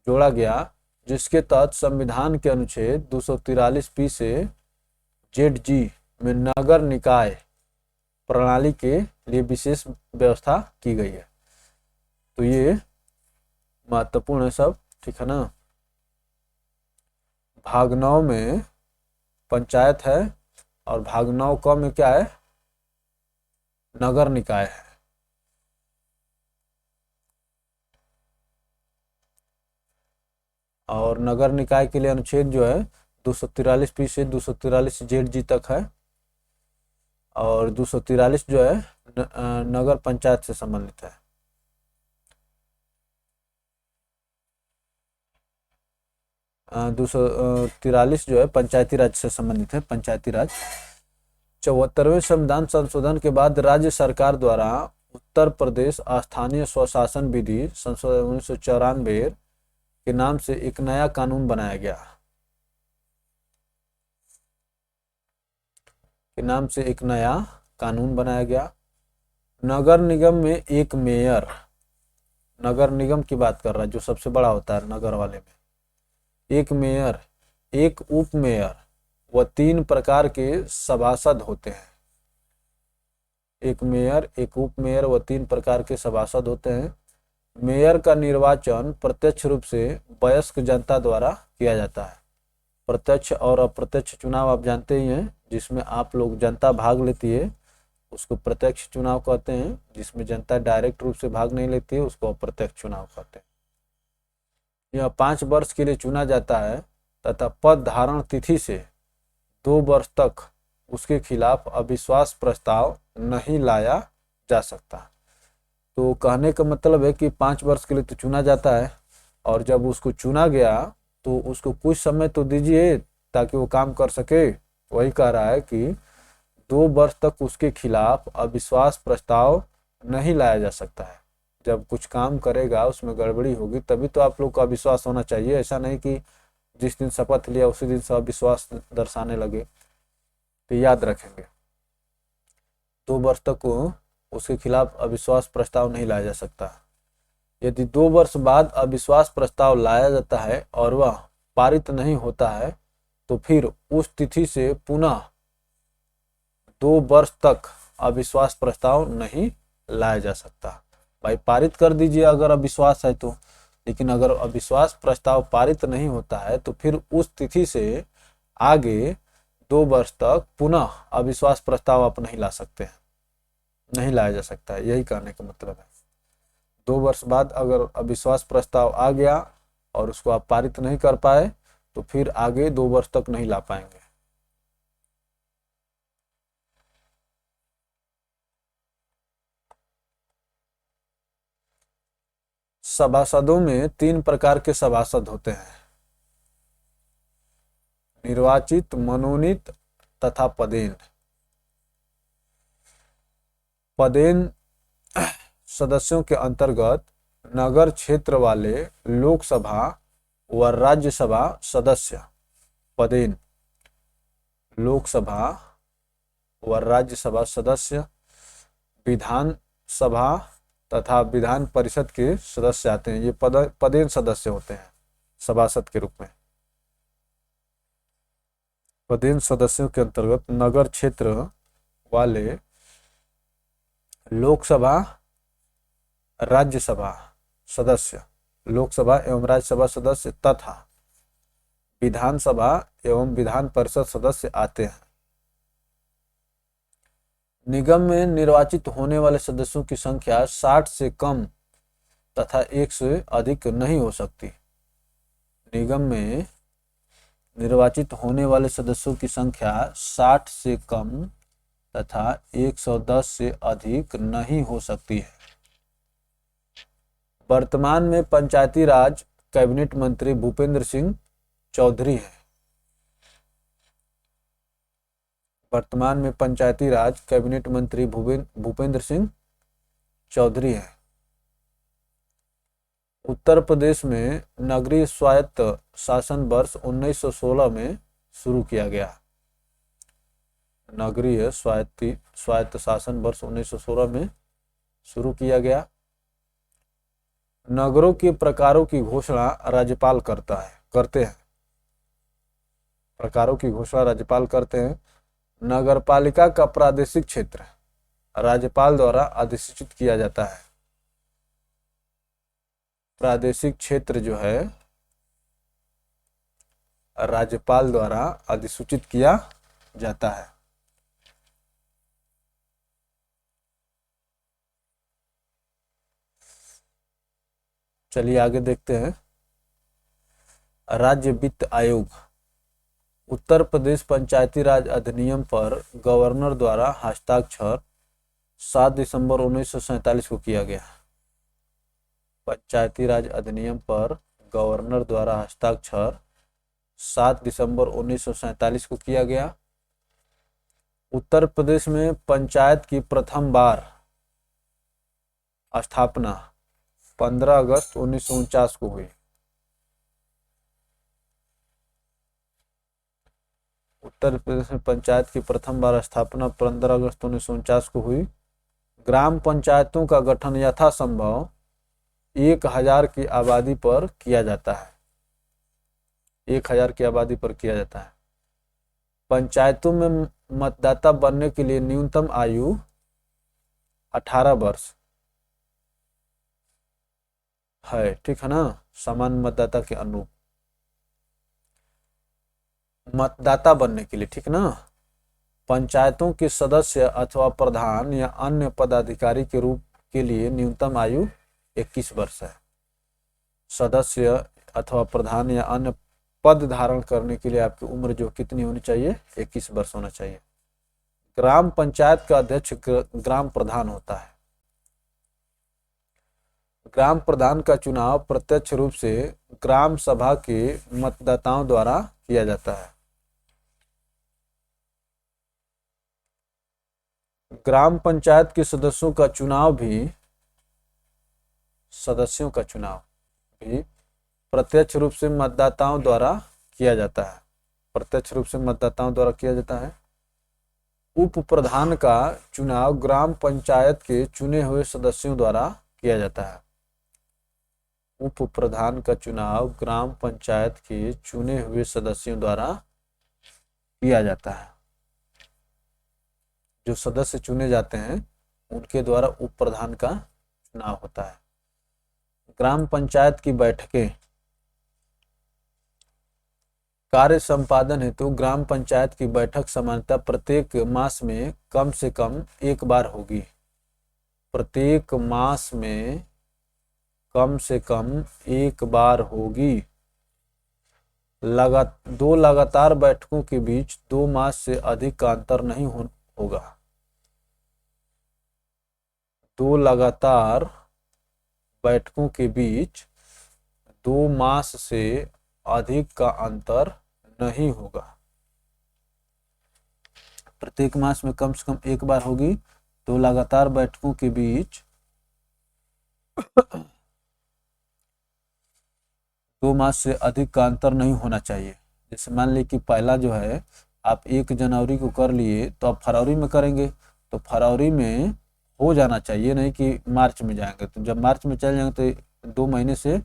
जोड़ा गया, जिसके तहत संविधान के अनुच्छेद 243 से ZG में नगर निकाय प्रणाली के लिए विशेष व्यवस्था की गई है। तो ये महत्वपूर्ण है सब, ठीक है ना। भाग 9 में पंचायत है और भाग 9 क में क्या है, नगर निकाय है। और नगर निकाय के लिए अनुच्छेद जो है 243 से 243 ZG तक है, और 243 जो है नगर पंचायत से संबंधित है। आ, 243 जो है पंचायती राज से संबंधित है, पंचायती राज। 74वें संविधान संशोधन के बाद राज्य सरकार द्वारा उत्तर प्रदेश स्थानीय स्वशासन विधि संशोधन 1994 के नाम से एक नया कानून बनाया गया। के नाम से एक नया कानून बनाया गया। नगर निगम में एक मेयर, नगर निगम की बात कर रहा है जो सबसे बड़ा होता है नगर वाले में, एक मेयर, एक उप मेयर व 3 प्रकार के सभासद होते हैं। एक मेयर, एक उप मेयर व 3 प्रकार के सभासद होते हैं। मेयर का निर्वाचन प्रत्यक्ष रूप से वयस्क जनता द्वारा किया जाता है। प्रत्यक्ष और अप्रत्यक्ष चुनाव आप जानते ही हैं, जिसमें आप लोग जनता भाग लेती है उसको प्रत्यक्ष चुनाव कहते हैं, जिसमें जनता डायरेक्ट रूप से भाग नहीं लेती है उसको अप्रत्यक्ष चुनाव कहते हैं। यह 5 वर्ष के लिए चुना जाता है तथा पद धारण तिथि से 2 वर्ष तक उसके खिलाफ अविश्वास प्रस्ताव नहीं लाया जा सकता। तो कहने का मतलब है कि 5 वर्ष के लिए तो चुना जाता है, और जब उसको चुना गया तो उसको कुछ समय तो दीजिए ताकि वो काम कर सके। वही कह रहा है कि 2 वर्ष तक उसके खिलाफ अविश्वास प्रस्ताव नहीं लाया जा सकता है। जब कुछ काम करेगा उसमें गड़बड़ी होगी तभी तो आप लोग का अविश्वास होना चाहिए। ऐसा नहीं कि जिस दिन शपथ लिया उसी दिन से अविश्वास दर्शाने लगे। तो याद रखेंगे 2 वर्ष तक उसके खिलाफ अविश्वास प्रस्ताव नहीं लाया जा सकता। यदि 2 वर्ष बाद अविश्वास प्रस्ताव लाया जाता है और वह पारित नहीं होता है तो फिर उस तिथि से पुनः 2 वर्ष तक अविश्वास प्रस्ताव नहीं लाया जा सकता। भाई पारित कर दीजिए अगर अविश्वास है तो, लेकिन अगर अविश्वास प्रस्ताव पारित नहीं होता है तो फिर उस तिथि से आगे 2 वर्ष तक पुनः अविश्वास प्रस्ताव आप नहीं ला सकते हैं, नहीं लाया जा सकता है। यही कहने का मतलब है। 2 वर्ष बाद अगर अविश्वास प्रस्ताव आ गया और उसको आप पारित नहीं कर पाए तो फिर आगे 2 वर्ष तक नहीं ला पाएंगे। सभासदों में 3 प्रकार के सभासद होते हैं, निर्वाचित, मनोनीत तथा पदेन। पदेन सदस्यों के अंतर्गत नगर क्षेत्र वाले लोकसभा व राज्यसभा सदस्य, पदेन लोकसभा व राज्यसभा सदस्य, विधान सभा तथा विधान परिषद के सदस्य आते हैं। ये पदेन सदस्य होते हैं सभासद के रूप में। पदेन सदस्यों के अंतर्गत नगर क्षेत्र वाले लोकसभा राज्यसभा सदस्य, लोकसभा एवं राज्यसभा सदस्य तथा विधानसभा एवं विधान परिषद सदस्य आते हैं। निगम में निर्वाचित होने वाले सदस्यों की संख्या 60 से कम तथा 1 से अधिक नहीं हो सकती। निगम में निर्वाचित होने वाले सदस्यों की संख्या 60 से कम तथा 110 से अधिक नहीं हो सकती है। वर्तमान में पंचायती राज कैबिनेट मंत्री भूपेंद्र सिंह चौधरी हैं। वर्तमान में पंचायती राज कैबिनेट मंत्री भूपेंद्र सिंह चौधरी हैं। उत्तर प्रदेश में नगरीय स्वायत्त शासन वर्ष 1916 में शुरू किया गया। नगरीय स्वायत्त शासन वर्ष 1916 में शुरू किया गया। नगरों के प्रकारों की घोषणा राज्यपाल करते हैं। प्रकारों की घोषणा राज्यपाल करते हैं। नगरपालिका का प्रादेशिक क्षेत्र राज्यपाल द्वारा अधिसूचित किया जाता है। प्रादेशिक क्षेत्र जो है राज्यपाल द्वारा अधिसूचित किया जाता है। चलिए आगे देखते हैं। राज्य वित्त आयोग। उत्तर प्रदेश पंचायती राज अधिनियम पर गवर्नर द्वारा हस्ताक्षर 7 दिसंबर 1947 को किया गया। पंचायती राज अधिनियम पर गवर्नर द्वारा हस्ताक्षर 7 दिसंबर 1947 को किया गया। उत्तर प्रदेश में पंचायत की प्रथम बार स्थापना 15 अगस्त 1949 को हुई। उत्तर प्रदेश में पंचायत की प्रथम बार स्थापना 15 अगस्त 1949 को हुई। ग्राम पंचायतों का गठन यथासंभव 1000 की आबादी पर किया जाता है। 1000 की आबादी पर किया जाता है। पंचायतों में मतदाता बनने के लिए न्यूनतम आयु 18 वर्ष है, ठीक है ना, सामान्य मतदाता के अनुरूप मतदाता बनने के लिए, ठीक ना। पंचायतों के सदस्य अथवा प्रधान या अन्य पदाधिकारी के रूप के लिए न्यूनतम आयु 21 वर्ष है। सदस्य अथवा प्रधान या अन्य पद धारण करने के लिए आपकी उम्र जो कितनी होनी चाहिए, 21 वर्ष होना चाहिए। ग्राम पंचायत का अध्यक्ष ग्राम प्रधान होता है। ग्राम प्रधान का चुनाव प्रत्यक्ष रूप से ग्राम सभा के मतदाताओं द्वारा किया जाता है। ग्राम पंचायत के सदस्यों का चुनाव भी प्रत्यक्ष रूप से मतदाताओं द्वारा किया जाता है। प्रत्यक्ष रूप से मतदाताओं द्वारा किया जाता है। उप प्रधान का चुनाव ग्राम पंचायत के चुने हुए सदस्यों द्वारा किया जाता है। उप प्रधान का चुनाव ग्राम पंचायत के चुने हुए सदस्यों द्वारा किया जाता है। जो सदस्य चुने जाते हैं उनके द्वारा उप प्रधान का चुनाव होता है। ग्राम पंचायत की बैठकें। कार्य संपादन हेतु ग्राम पंचायत की बैठक सामान्यतः प्रत्येक मास में कम से कम एक बार होगी। प्रत्येक मास में कम से कम एक बार होगी। दो लगातार बैठकों के बीच 2 मास से अधिक का अंतर नहीं होगा। 2 लगातार बैठकों के बीच 2 मास से अधिक का अंतर नहीं होगा। प्रत्येक मास में कम से कम एक बार होगी। 2 लगातार बैठकों के बीच 2 मास से अधिक का अंतर नहीं होना चाहिए। जैसे मान ली कि पहला जो है आप 1 जनवरी को कर लिए तो आप फरवरी में करेंगे तो फरवरी में हो जाना चाहिए, नहीं कि मार्च में जाएंगे। तो जब मार्च में चल जाएंगे तो 2 महीने से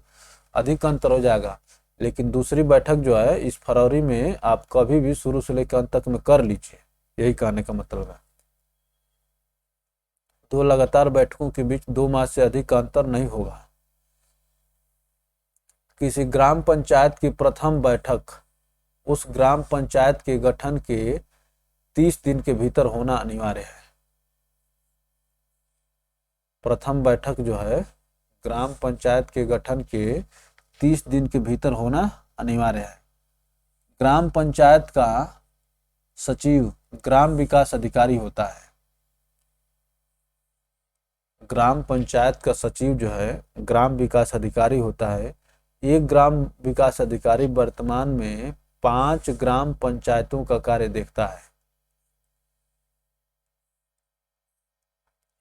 अधिक अंतर हो जाएगा। लेकिन दूसरी बैठक जो है इस फरवरी में आप कभी भी शुरू से लेकर अंत तक में कर लीजिए, यही कहने का मतलब है। 2 लगातार बैठकों के बीच 2 माह से अधिक का अंतर नहीं होगा। किसी ग्राम पंचायत की प्रथम बैठक उस ग्राम पंचायत के गठन के 30 दिन के भीतर होना अनिवार्य है। प्रथम बैठक जो है ग्राम पंचायत के गठन के 30 दिन के भीतर होना अनिवार्य है। ग्राम पंचायत का सचिव ग्राम विकास अधिकारी होता है। ग्राम पंचायत का सचिव जो है ग्राम विकास अधिकारी होता है। एक ग्राम विकास अधिकारी वर्तमान में 5 ग्राम पंचायतों का कार्य देखता है।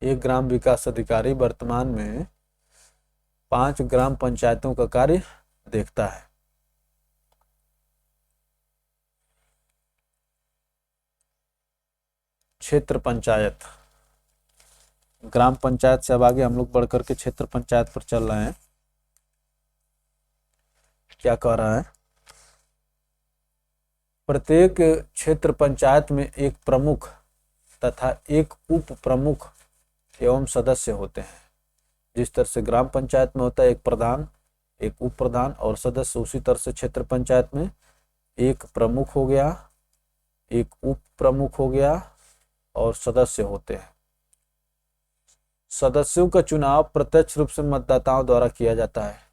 एक ग्राम विकास अधिकारी वर्तमान में 5 ग्राम पंचायतों का कार्य देखता है। क्षेत्र पंचायत, ग्राम पंचायत से अब आगे हम लोग बढ़कर के क्षेत्र पंचायत पर चल रहे हैं। क्या कह रहा है? प्रत्येक क्षेत्र पंचायत में एक प्रमुख तथा एक उप प्रमुख एवं सदस्य होते हैं। जिस तरह से ग्राम पंचायत में होता है एक प्रधान, एक उप प्रधान और सदस्य, उसी तरह से क्षेत्र पंचायत में एक प्रमुख हो गया, एक उप प्रमुख हो गया और सदस्य होते हैं। सदस्यों का चुनाव प्रत्यक्ष रूप से मतदाताओं द्वारा किया जाता है।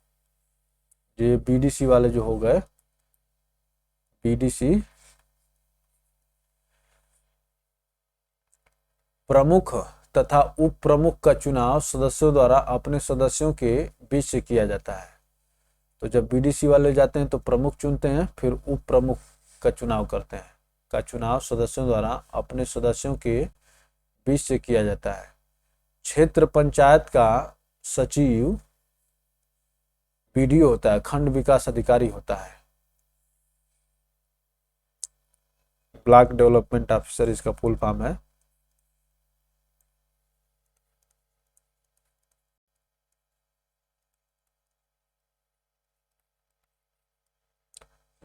ये बीडीसी वाले जो हो गए, बीडीसी प्रमुख तथा उप प्रमुख का चुनाव सदस्यों द्वारा अपने सदस्यों के बीच से किया जाता है। तो जब बीडीसी वाले जाते हैं तो प्रमुख चुनते हैं, फिर उप प्रमुख का चुनाव करते हैं। का चुनाव सदस्यों द्वारा अपने सदस्यों के बीच से किया जाता है। क्षेत्र पंचायत का सचिव बीडीओ होता है, खंड विकास अधिकारी होता है। ब्लॉक डेवलपमेंट ऑफिसर इसका फुल फॉर्म है।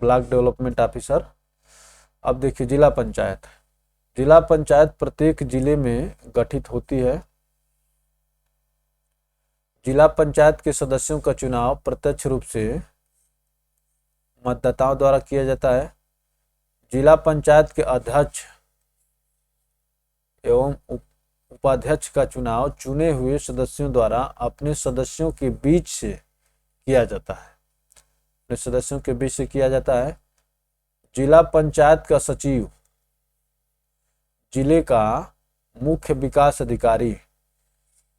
Block development officer. अब देखिए जिला पंचायत। जिला पंचायत प्रत्येक जिले में गठित होती है। जिला पंचायत के सदस्यों का चुनाव प्रत्यक्ष रूप से मतदाताओं द्वारा किया जाता है। जिला पंचायत के अध्यक्ष एवं उपाध्यक्ष का चुनाव चुने हुए सदस्यों द्वारा अपने सदस्यों के बीच से किया जाता है। अपने सदस्यों के बीच से किया जाता है। जिला पंचायत का सचिव जिले का मुख्य विकास अधिकारी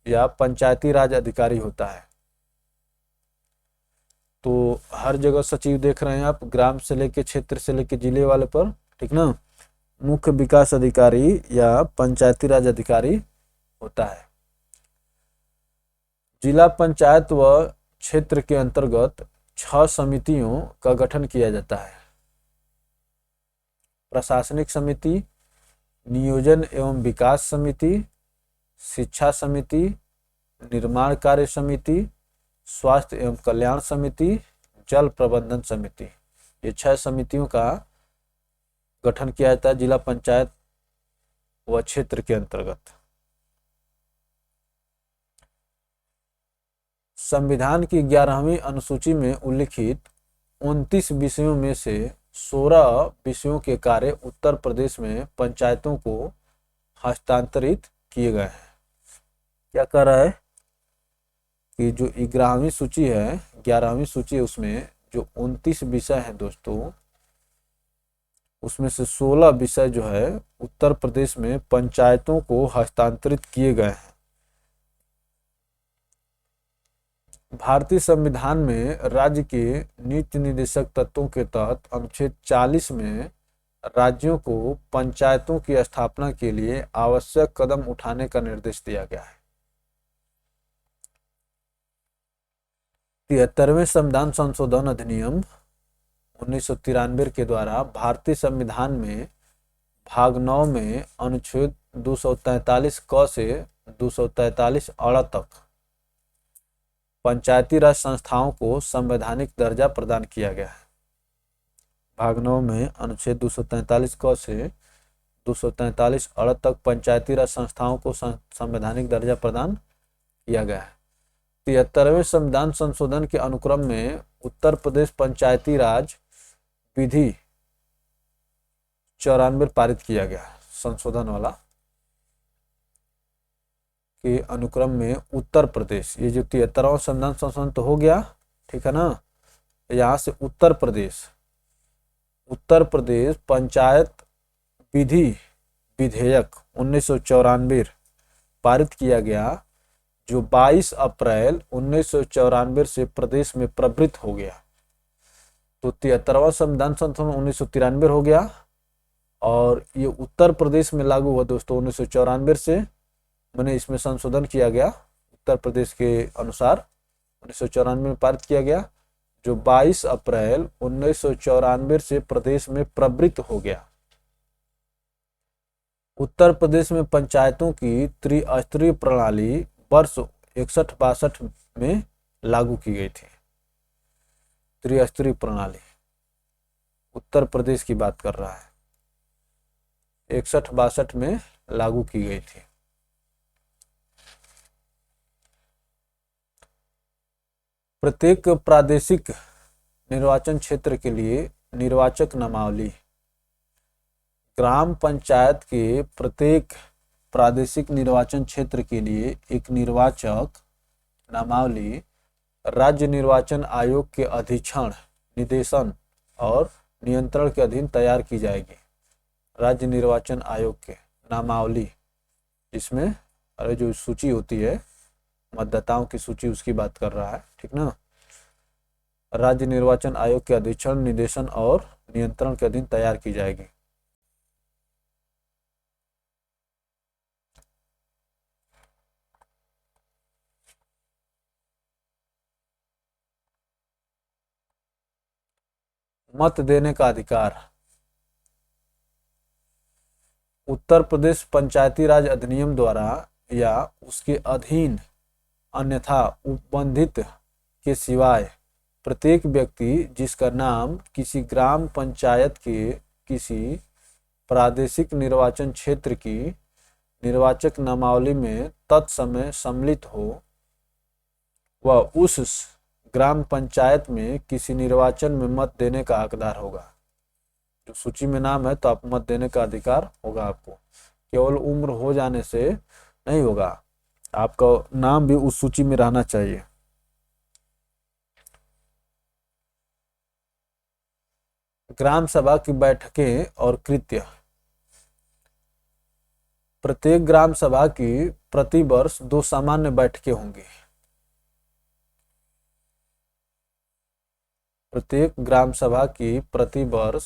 या पंचायती राज अधिकारी होता है। तो हर जगह सचिव देख रहे हैं आप, ग्राम से लेके क्षेत्र से लेके जिले वाले पर, ठीक ना। मुख्य विकास अधिकारी या पंचायती राज अधिकारी होता है। जिला पंचायत व क्षेत्र के अंतर्गत 6 समितियों का गठन किया जाता है। प्रशासनिक समिति, नियोजन एवं विकास समिति, शिक्षा समिति, निर्माण कार्य समिति, स्वास्थ्य एवं कल्याण समिति, जल प्रबंधन समिति। ये 6 समितियों का गठन किया जाता है जिला पंचायत व क्षेत्र के अंतर्गत। संविधान की 11वीं अनुसूची में उल्लिखित 29 विषयों में से 16 विषयों के कार्य उत्तर प्रदेश में पंचायतों को हस्तांतरित किए गए हैं। क्या कह रहा है कि जो 11वीं सूची है, 11वीं सूची है, उसमें जो 29 विषय हैं दोस्तों, उसमें से 16 विषय जो है उत्तर प्रदेश में पंचायतों को हस्तांतरित किए गए हैं। भारतीय संविधान में राज्य के नीति निर्देशक तत्वों के तहत अनुच्छेद 40 में राज्यों को पंचायतों की स्थापना के लिए आवश्यक कदम उठाने का निर्देश दिया गया है। 73वें संविधान संशोधन अधिनियम 1993 के द्वारा भारतीय संविधान में भाग 9 में अनुच्छेद 243 क से 243 अड़ तक पंचायती राज संस्थाओं को संवैधानिक दर्जा प्रदान किया गया है। भाग 9 में अनुच्छेद 243 क से 243 अड़ तक पंचायती राज संस्थाओं को संवैधानिक दर्जा प्रदान किया गया है। 73वें संविधान संशोधन के अनुक्रम में उत्तर प्रदेश पंचायती राज विधि 94 पारित किया गया। संशोधन वाला के अनुक्रम में उत्तर प्रदेश, ये जो 73वां संविधान संशोधन तो हो गया, ठीक है ना। यहाँ से उत्तर प्रदेश पंचायत विधि विधेयक 1994 पारित किया गया, जो 22 अप्रैल 1994 से प्रदेश में प्रवृत्त हो गया। तो 73वां संविधान संशोधन 1993 हो गया और ये उत्तर प्रदेश में लागू हुआ दोस्तों 1994 से। मैंने इसमें संशोधन किया गया उत्तर प्रदेश के अनुसार 1994 में पारित किया गया, जो 22 अप्रैल 1994 से प्रदेश में प्रवृत्त हो गया। उत्तर प्रदेश में पंचायतों की त्रिस्तरीय प्रणाली वर्ष 61-62 में लागू की गई थी। त्रिस्तरीय प्रणाली उत्तर प्रदेश की बात कर रहा है, 61-62 में लागू की गई थी। प्रत्येक प्रादेशिक निर्वाचन क्षेत्र के लिए निर्वाचक नामावली। ग्राम पंचायत के प्रत्येक प्रादेशिक निर्वाचन क्षेत्र के लिए एक निर्वाचक नामावली राज्य निर्वाचन आयोग के अधीक्षण, निदेशन और नियंत्रण के अधीन तैयार की जाएगी। राज्य निर्वाचन आयोग के नामावली, इसमें अरे जो सूची होती है मतदाताओं की सूची, उसकी बात कर रहा है, ठीक ना। राज्य निर्वाचन आयोग के अधीक्षण, निदेशन और नियंत्रण के अधीन तैयार की जाएगी। मत देने का अधिकार। उत्तर प्रदेश पंचायती राज अधिनियम द्वारा या उसके अधीन अन्यथा उपबंधित के सिवाय प्रत्येक व्यक्ति जिसका नाम किसी ग्राम पंचायत के किसी प्रादेशिक निर्वाचन क्षेत्र की निर्वाचक नामावली में तत्समय सम्मिलित हो, वह उस ग्राम पंचायत में किसी निर्वाचन में मत देने का हकदार होगा। जो सूची में नाम है तो आप मत देने का अधिकार होगा आपको। केवल उम्र हो जाने से नहीं होगा, आपका नाम भी उस सूची में रहना चाहिए। ग्राम सभा की बैठकें और कृत्य। प्रत्येक ग्राम सभा की प्रति वर्ष 2 सामान्य बैठकें होंगी। प्रत्येक ग्राम सभा की प्रति वर्ष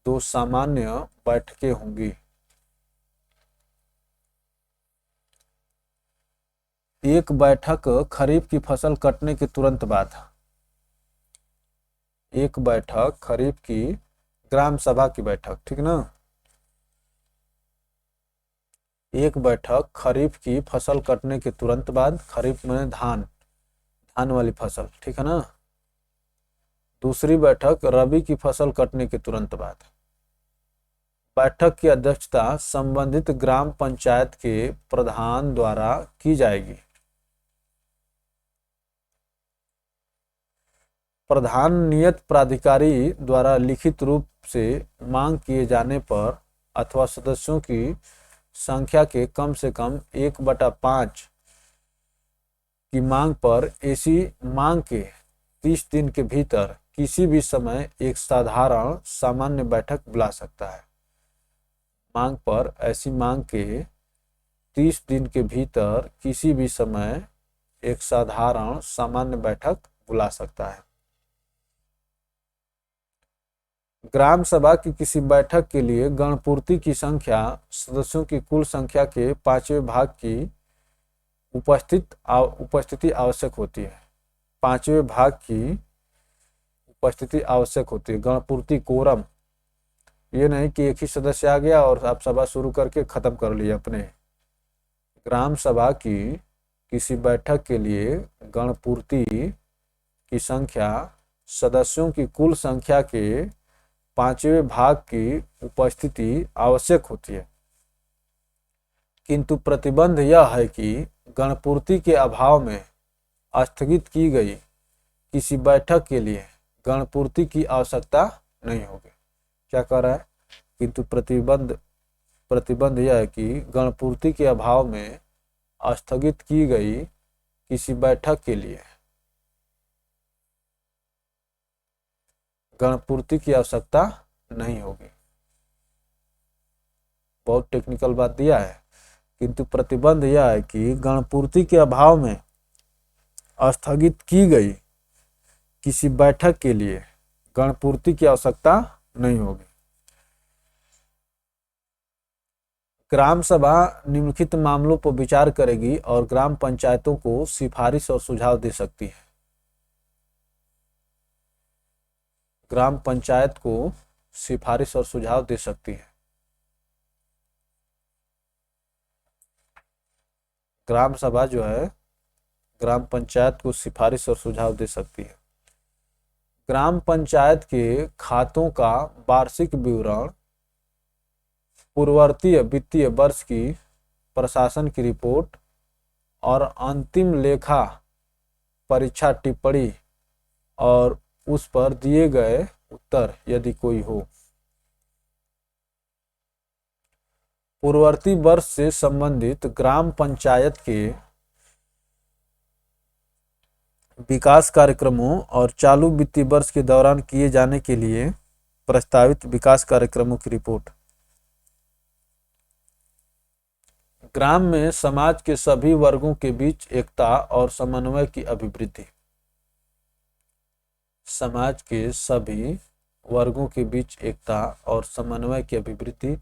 2 सामान्य बैठकें होंगी। एक बैठक खरीफ की फसल कटने के तुरंत बाद। एक बैठक खरीफ की ग्राम सभा की बैठक, ठीक ना। एक बैठक खरीफ की फसल कटने के तुरंत बाद, खरीफ में धान वाली फसल, ठीक है ना। दूसरी बैठक रबी की फसल कटने के तुरंत बाद। बैठक की अध्यक्षता संबंधित ग्राम पंचायत के प्रधान द्वारा की जाएगी। प्रधान नियत प्राधिकारी द्वारा लिखित रूप से मांग किए जाने पर अथवा सदस्यों की संख्या के कम से कम 1/5 की मांग पर ऐसी मांग के 30 दिन के भीतर किसी भी समय एक साधारण सामान्य बैठक बुला सकता है। मांग पर ऐसी मांग के 30 दिन के भीतर किसी भी समय एक साधारण सामान्य बैठक बुला सकता है। ग्राम सभा की किसी बैठक के लिए गणपूर्ति की संख्या सदस्यों की कुल संख्या के 5वें भाग की उपस्थिति आवश्यक होती है। 5वें भाग की उपस्थिति आवश्यक होती है। गणपूर्ति कोरम, ये नहीं कि एक ही सदस्य आ गया और आप सभा शुरू करके खत्म कर लिया अपने। ग्राम सभा की किसी बैठक के लिए गणपूर्ति की संख्या सदस्यों की कुल संख्या के 5वें भाग की उपस्थिति आवश्यक होती है, किंतु प्रतिबंध यह है कि गणपूर्ति के अभाव में स्थगित की गई किसी बैठक के लिए गणपूर्ति की आवश्यकता नहीं होगी। क्या कह रहा है? किंतु प्रतिबंध यह है कि गणपूर्ति के अभाव में स्थगित की गई किसी बैठक के लिए गणपूर्ति की आवश्यकता नहीं होगी। बहुत टेक्निकल बात दिया है। किंतु प्रतिबंध यह है कि गणपूर्ति के अभाव में स्थगित की गई किसी बैठक के लिए गणपूर्ति की आवश्यकता नहीं होगी। ग्राम सभा निम्नलिखित मामलों पर विचार करेगी और ग्राम पंचायतों को सिफारिश और सुझाव दे सकती है। ग्राम पंचायत को सिफारिश और सुझाव दे सकती है। ग्राम सभा जो है ग्राम पंचायत को सिफारिश और सुझाव दे सकती है। ग्राम पंचायत के खातों का वार्षिक विवरण, पूर्ववर्ती वित्तीय वर्ष की प्रशासन की रिपोर्ट और अंतिम लेखा परीक्षा टिप्पणी और उस पर दिए गए उत्तर यदि कोई हो। पूर्ववर्ती वर्ष से संबंधित ग्राम पंचायत के विकास कार्यक्रमों और चालू वित्तीय वर्ष के दौरान किए जाने के लिए प्रस्तावित विकास कार्यक्रमों की रिपोर्ट। ग्राम में समाज के सभी वर्गों के बीच एकता और समन्वय की अभिवृद्धि। समाज के सभी वर्गों के बीच एकता और समन्वय की अभिवृद्धि।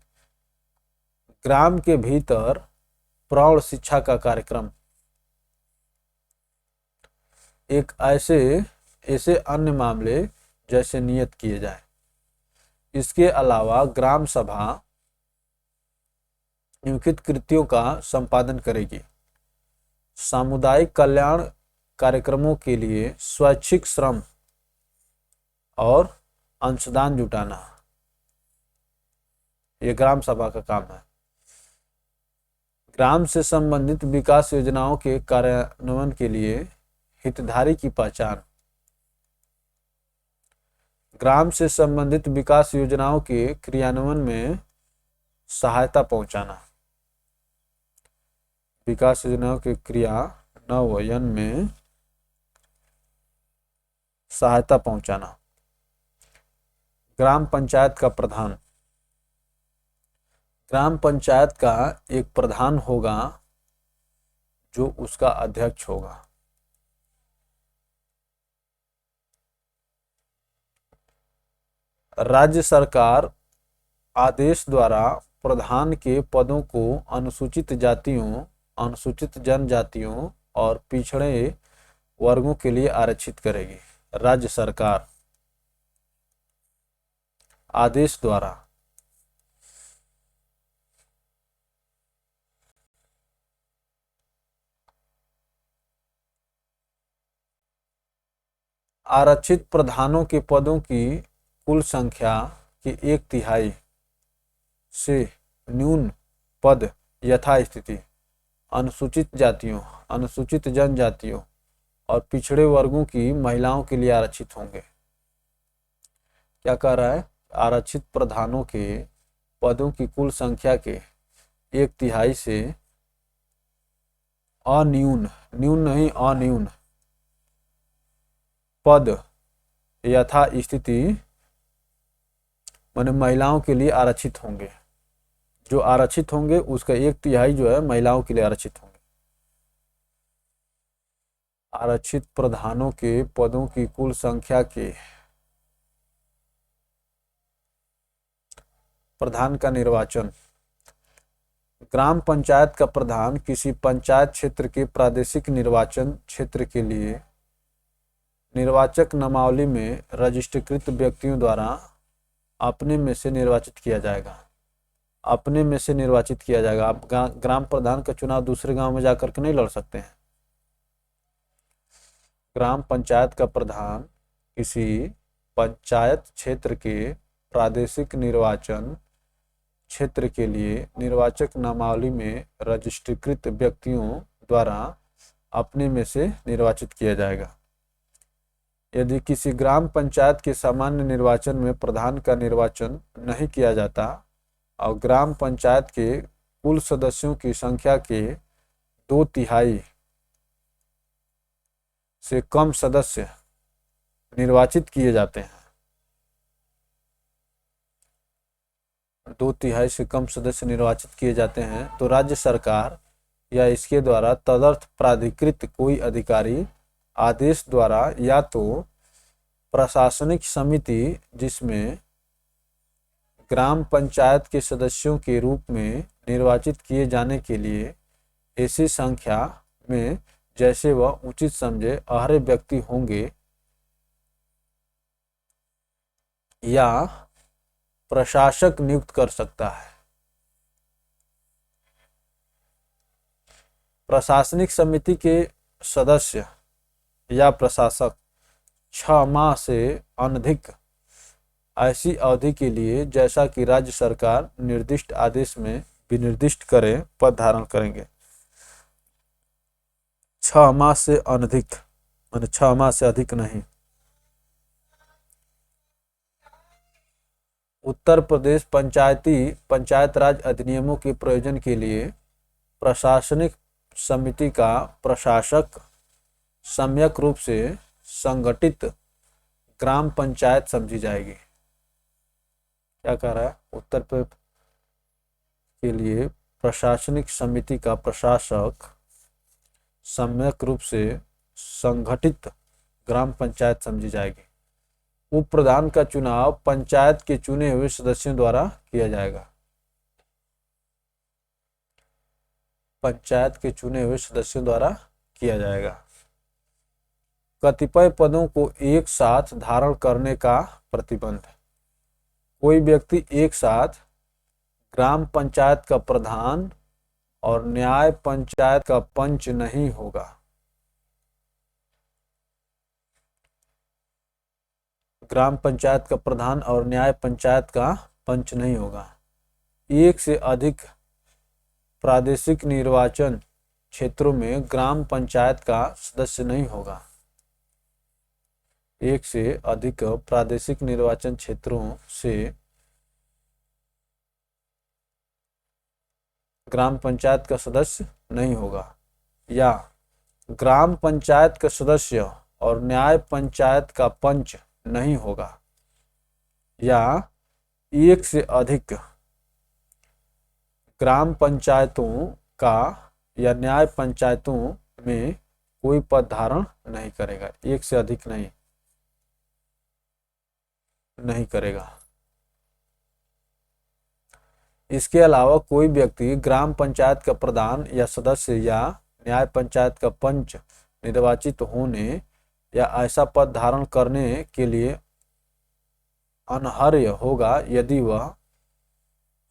ग्राम के भीतर प्रौढ़ शिक्षा का कार्यक्रम। एक ऐसे अन्य मामले जैसे नियत किए जाए। इसके अलावा ग्राम सभा निम्नलिखित कृतियों का संपादन करेगी। सामुदायिक कल्याण कार्यक्रमों के लिए स्वैच्छिक श्रम और अंशदान जुटाना, यह ग्राम सभा का काम है। ग्राम से संबंधित विकास योजनाओं के कार्यान्वयन के लिए हितधारी की पहचान। ग्राम से संबंधित विकास योजनाओं के क्रियान्वयन में सहायता पहुंचाना। विकास योजनाओं के क्रियान्वयन में सहायता पहुंचाना। ग्राम पंचायत का प्रधान। ग्राम पंचायत का एक प्रधान होगा जो उसका अध्यक्ष होगा। राज्य सरकार आदेश द्वारा प्रधान के पदों को अनुसूचित जातियों, अनुसूचित जनजातियों और पिछड़े वर्गों के लिए आरक्षित करेगी। राज्य सरकार आदेश द्वारा आरक्षित प्रधानों के पदों की कुल संख्या की 1/3 से न्यून पद यथास्थिति अनुसूचित जातियों, अनुसूचित जनजातियों और पिछड़े वर्गों की महिलाओं के लिए आरक्षित होंगे। क्या कह रहा है? आरक्षित प्रधानों के पदों की कुल संख्या के 1/3 से अन्यून, न्यून नहीं अन्यून पद यथा स्थिति माने महिलाओं के लिए आरक्षित होंगे। जो आरक्षित होंगे उसका 1/3 जो है महिलाओं के लिए आरक्षित होंगे। आरक्षित प्रधानों के पदों की कुल संख्या के प्रधान का निर्वाचन। ग्राम पंचायत का प्रधान किसी पंचायत क्षेत्र के प्रादेशिक निर्वाचन क्षेत्र के लिए निर्वाचक नामावली में रजिस्ट्रीकृत व्यक्तियों द्वारा अपने में से निर्वाचित किया जाएगा। अपने में से निर्वाचित किया जाएगा। आप ग्राम प्रधान का चुनाव दूसरे गांव में जाकर के नहीं लड़ सकते हैं। ग्राम पंचायत का प्रधान किसी पंचायत क्षेत्र के प्रादेशिक निर्वाचन क्षेत्र के लिए निर्वाचक नामावली में रजिस्ट्रीकृत व्यक्तियों द्वारा अपने में से निर्वाचित किया जाएगा। यदि किसी ग्राम पंचायत के सामान्य निर्वाचन में प्रधान का निर्वाचन नहीं किया जाता और ग्राम पंचायत के कुल सदस्यों की संख्या के 2/3 से कम सदस्य निर्वाचित किए जाते हैं, 2/3 से कम सदस्य निर्वाचित किए जाते हैं, तो राज्य सरकार या इसके द्वारा तदर्थ प्राधिकृत कोई अधिकारी आदेश द्वारा या तो प्रशासनिक समिति जिसमें ग्राम पंचायत के सदस्यों के रूप में निर्वाचित किए जाने के लिए ऐसी संख्या में जैसे वह उचित समझे अहर्य व्यक्ति होंगे या प्रशासक नियुक्त कर सकता है। प्रशासनिक समिति के सदस्य या प्रशासक 6 माह से अनधिक ऐसी अवधि के लिए जैसा कि राज्य सरकार निर्दिष्ट आदेश में विनिर्दिष्ट करे पद धारण करेंगे। 6 माह से अनधिक माने 6 माह से अधिक नहीं। उत्तर प्रदेश पंचायत राज अधिनियमों के प्रयोजन के लिए प्रशासनिक समिति का प्रशासक सम्यक रूप से संगठित ग्राम पंचायत समझी जाएगी। क्या कह रहा है? उत्तर प्रदेश के लिए प्रशासनिक समिति का प्रशासक सम्यक रूप से संगठित ग्राम पंचायत समझी जाएगी। उप प्रधान का चुनाव पंचायत के चुने हुए सदस्यों द्वारा किया जाएगा। पंचायत के चुने हुए सदस्यों द्वारा किया जाएगा। कतिपय पदों को एक साथ धारण करने का प्रतिबंध। कोई व्यक्ति एक साथ ग्राम पंचायत का प्रधान और न्याय पंचायत का पंच नहीं होगा। ग्राम पंचायत का प्रधान और न्याय पंचायत का पंच नहीं होगा। एक से अधिक प्रादेशिक निर्वाचन क्षेत्रों में ग्राम पंचायत का सदस्य नहीं होगा। एक से अधिक प्रादेशिक निर्वाचन क्षेत्रों से ग्राम पंचायत का सदस्य नहीं होगा। या ग्राम पंचायत का सदस्य और न्याय पंचायत का पंच नहीं होगा। या एक से अधिक ग्राम पंचायतों का या न्याय पंचायतों में कोई पद धारण नहीं करेगा। एक से अधिक नहीं करेगा। इसके अलावा कोई व्यक्ति ग्राम पंचायत का प्रधान या सदस्य या न्याय पंचायत का पंच निर्वाचित होने या ऐसा पद धारण करने के लिए अनर्ह होगा यदि वह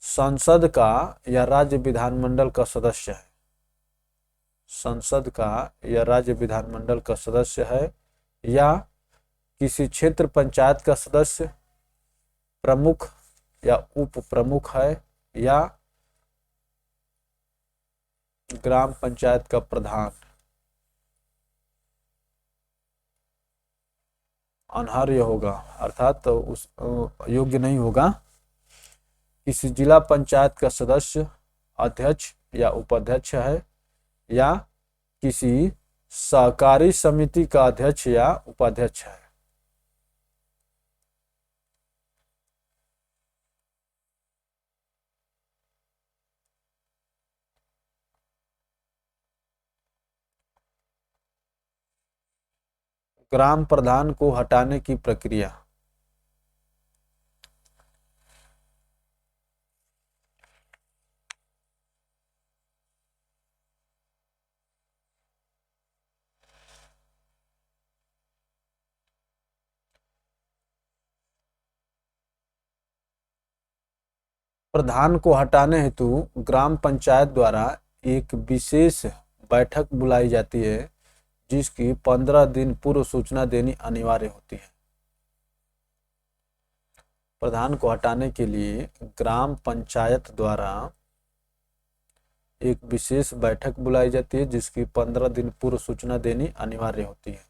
संसद का या राज्य विधानमंडल का सदस्य है। संसद का या राज्य विधानमंडल का सदस्य है या किसी क्षेत्र पंचायत का सदस्य, प्रमुख या उप प्रमुख है या ग्राम पंचायत का प्रधान। अनर्ह होगा अर्थात तो उस योग्य नहीं होगा। किसी जिला पंचायत का सदस्य, अध्यक्ष या उपाध्यक्ष है या किसी सहकारी समिति का अध्यक्ष या उपाध्यक्ष है। ग्राम प्रधान को हटाने की प्रक्रिया। प्रधान को हटाने हेतु ग्राम पंचायत द्वारा एक विशेष बैठक बुलाई जाती है, जिसकी 15 दिन पूर्व सूचना देनी अनिवार्य होती है। प्रधान को हटाने के लिए ग्राम पंचायत द्वारा एक विशेष बैठक बुलाई जाती है, जिसकी 15 दिन पूर्व सूचना देनी अनिवार्य होती है।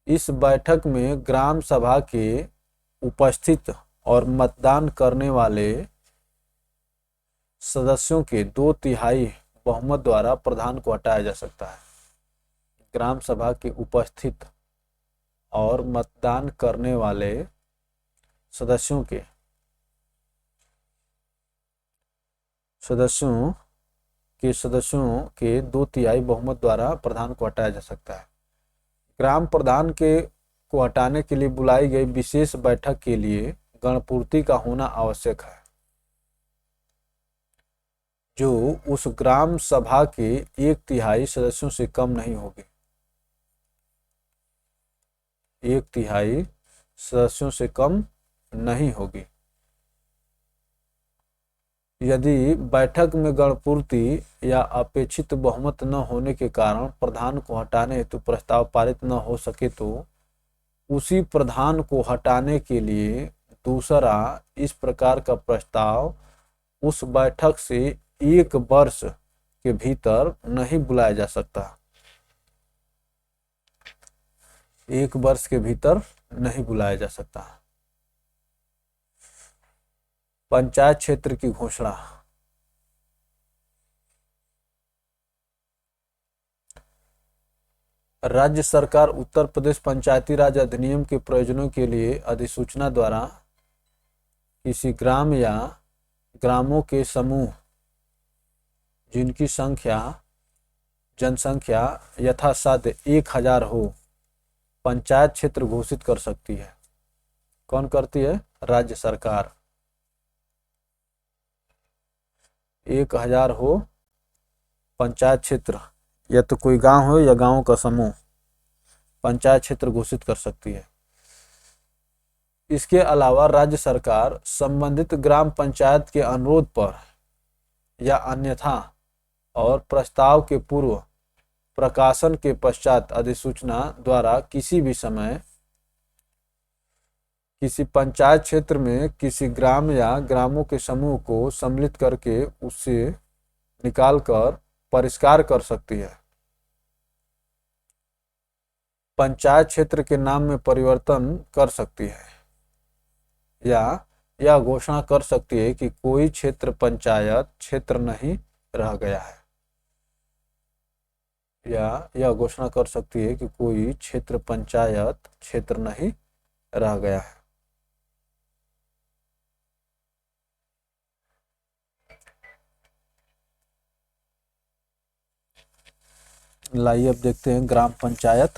इस बैठक में ग्राम सभा के उपस्थित और मतदान करने वाले सदस्यों के 2/3 बहुमत द्वारा प्रधान को हटाया जा सकता है। ग्राम सभा के उपस्थित और मतदान करने वाले सदस्यों के 2/3 बहुमत द्वारा प्रधान को हटाया जा सकता है। ग्राम प्रधान को हटाने के लिए बुलाई गई विशेष बैठक के लिए गणपूर्ति का होना आवश्यक है, जो उस ग्राम सभा के 1/3 सदस्यों से कम नहीं होगी। 1/3 सदस्यों से कम नहीं होगी। यदि बैठक में गणपूर्ति या अपेक्षित बहुमत न होने के कारण प्रधान को हटाने हेतु प्रस्ताव पारित न हो सके, तो उसी प्रधान को हटाने के लिए दूसरा इस प्रकार का प्रस्ताव उस बैठक से 1 वर्ष के भीतर नहीं बुलाया जा सकता। 1 वर्ष के भीतर नहीं बुलाया जा सकता। पंचायत क्षेत्र की घोषणा। राज्य सरकार उत्तर प्रदेश पंचायती राज अधिनियम के प्रयोजनों के लिए अधिसूचना द्वारा किसी ग्राम या ग्रामों के समूह जिनकी जनसंख्या यथासाध्य 1000 हो, पंचायत क्षेत्र घोषित कर सकती है। कौन करती है? राज्य सरकार। 1000 हो पंचायत क्षेत्र, या तो कोई गांव हो या गांवों का समूह, पंचायत क्षेत्र घोषित कर सकती है। इसके अलावा राज्य सरकार संबंधित ग्राम पंचायत के अनुरोध पर या अन्यथा और प्रस्ताव के पूर्व प्रकाशन के पश्चात अधिसूचना द्वारा किसी भी समय किसी पंचायत क्षेत्र में किसी ग्राम या ग्रामों के समूह को सम्मिलित करके उससे निकालकर परिष्कार कर सकती है। पंचायत क्षेत्र के नाम में परिवर्तन कर सकती है, या यह घोषणा कर सकती है कि कोई क्षेत्र पंचायत क्षेत्र नहीं रह गया है, या यह घोषणा कर सकती है कि कोई क्षेत्र पंचायत क्षेत्र नहीं रह गया है। लाइए अब देखते हैं ग्राम पंचायत।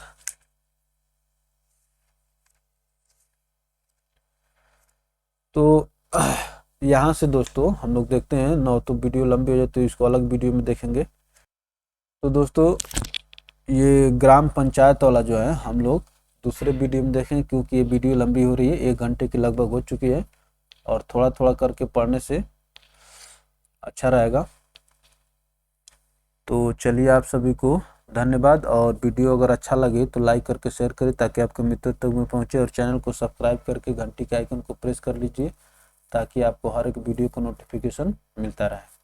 तो यहाँ से दोस्तों हम लोग देखते हैं, न तो वीडियो लंबी हो जाए तो इसको अलग वीडियो में देखेंगे। तो दोस्तों ये ग्राम पंचायत वाला जो है हम लोग दूसरे वीडियो में देखें, क्योंकि ये वीडियो लंबी हो रही है, 1 घंटे की लगभग हो चुकी है, और थोड़ा थोड़ा करके पढ़ने से अच्छा रहेगा। तो चलिए, आप सभी को धन्यवाद, और वीडियो अगर अच्छा लगे तो लाइक करके शेयर करें ताकि आपके मित्रों तक में पहुंचे, और चैनल को सब्सक्राइब करके घंटी के आइकन को प्रेस कर लीजिए ताकि आपको हर एक वीडियो का नोटिफिकेशन मिलता रहे।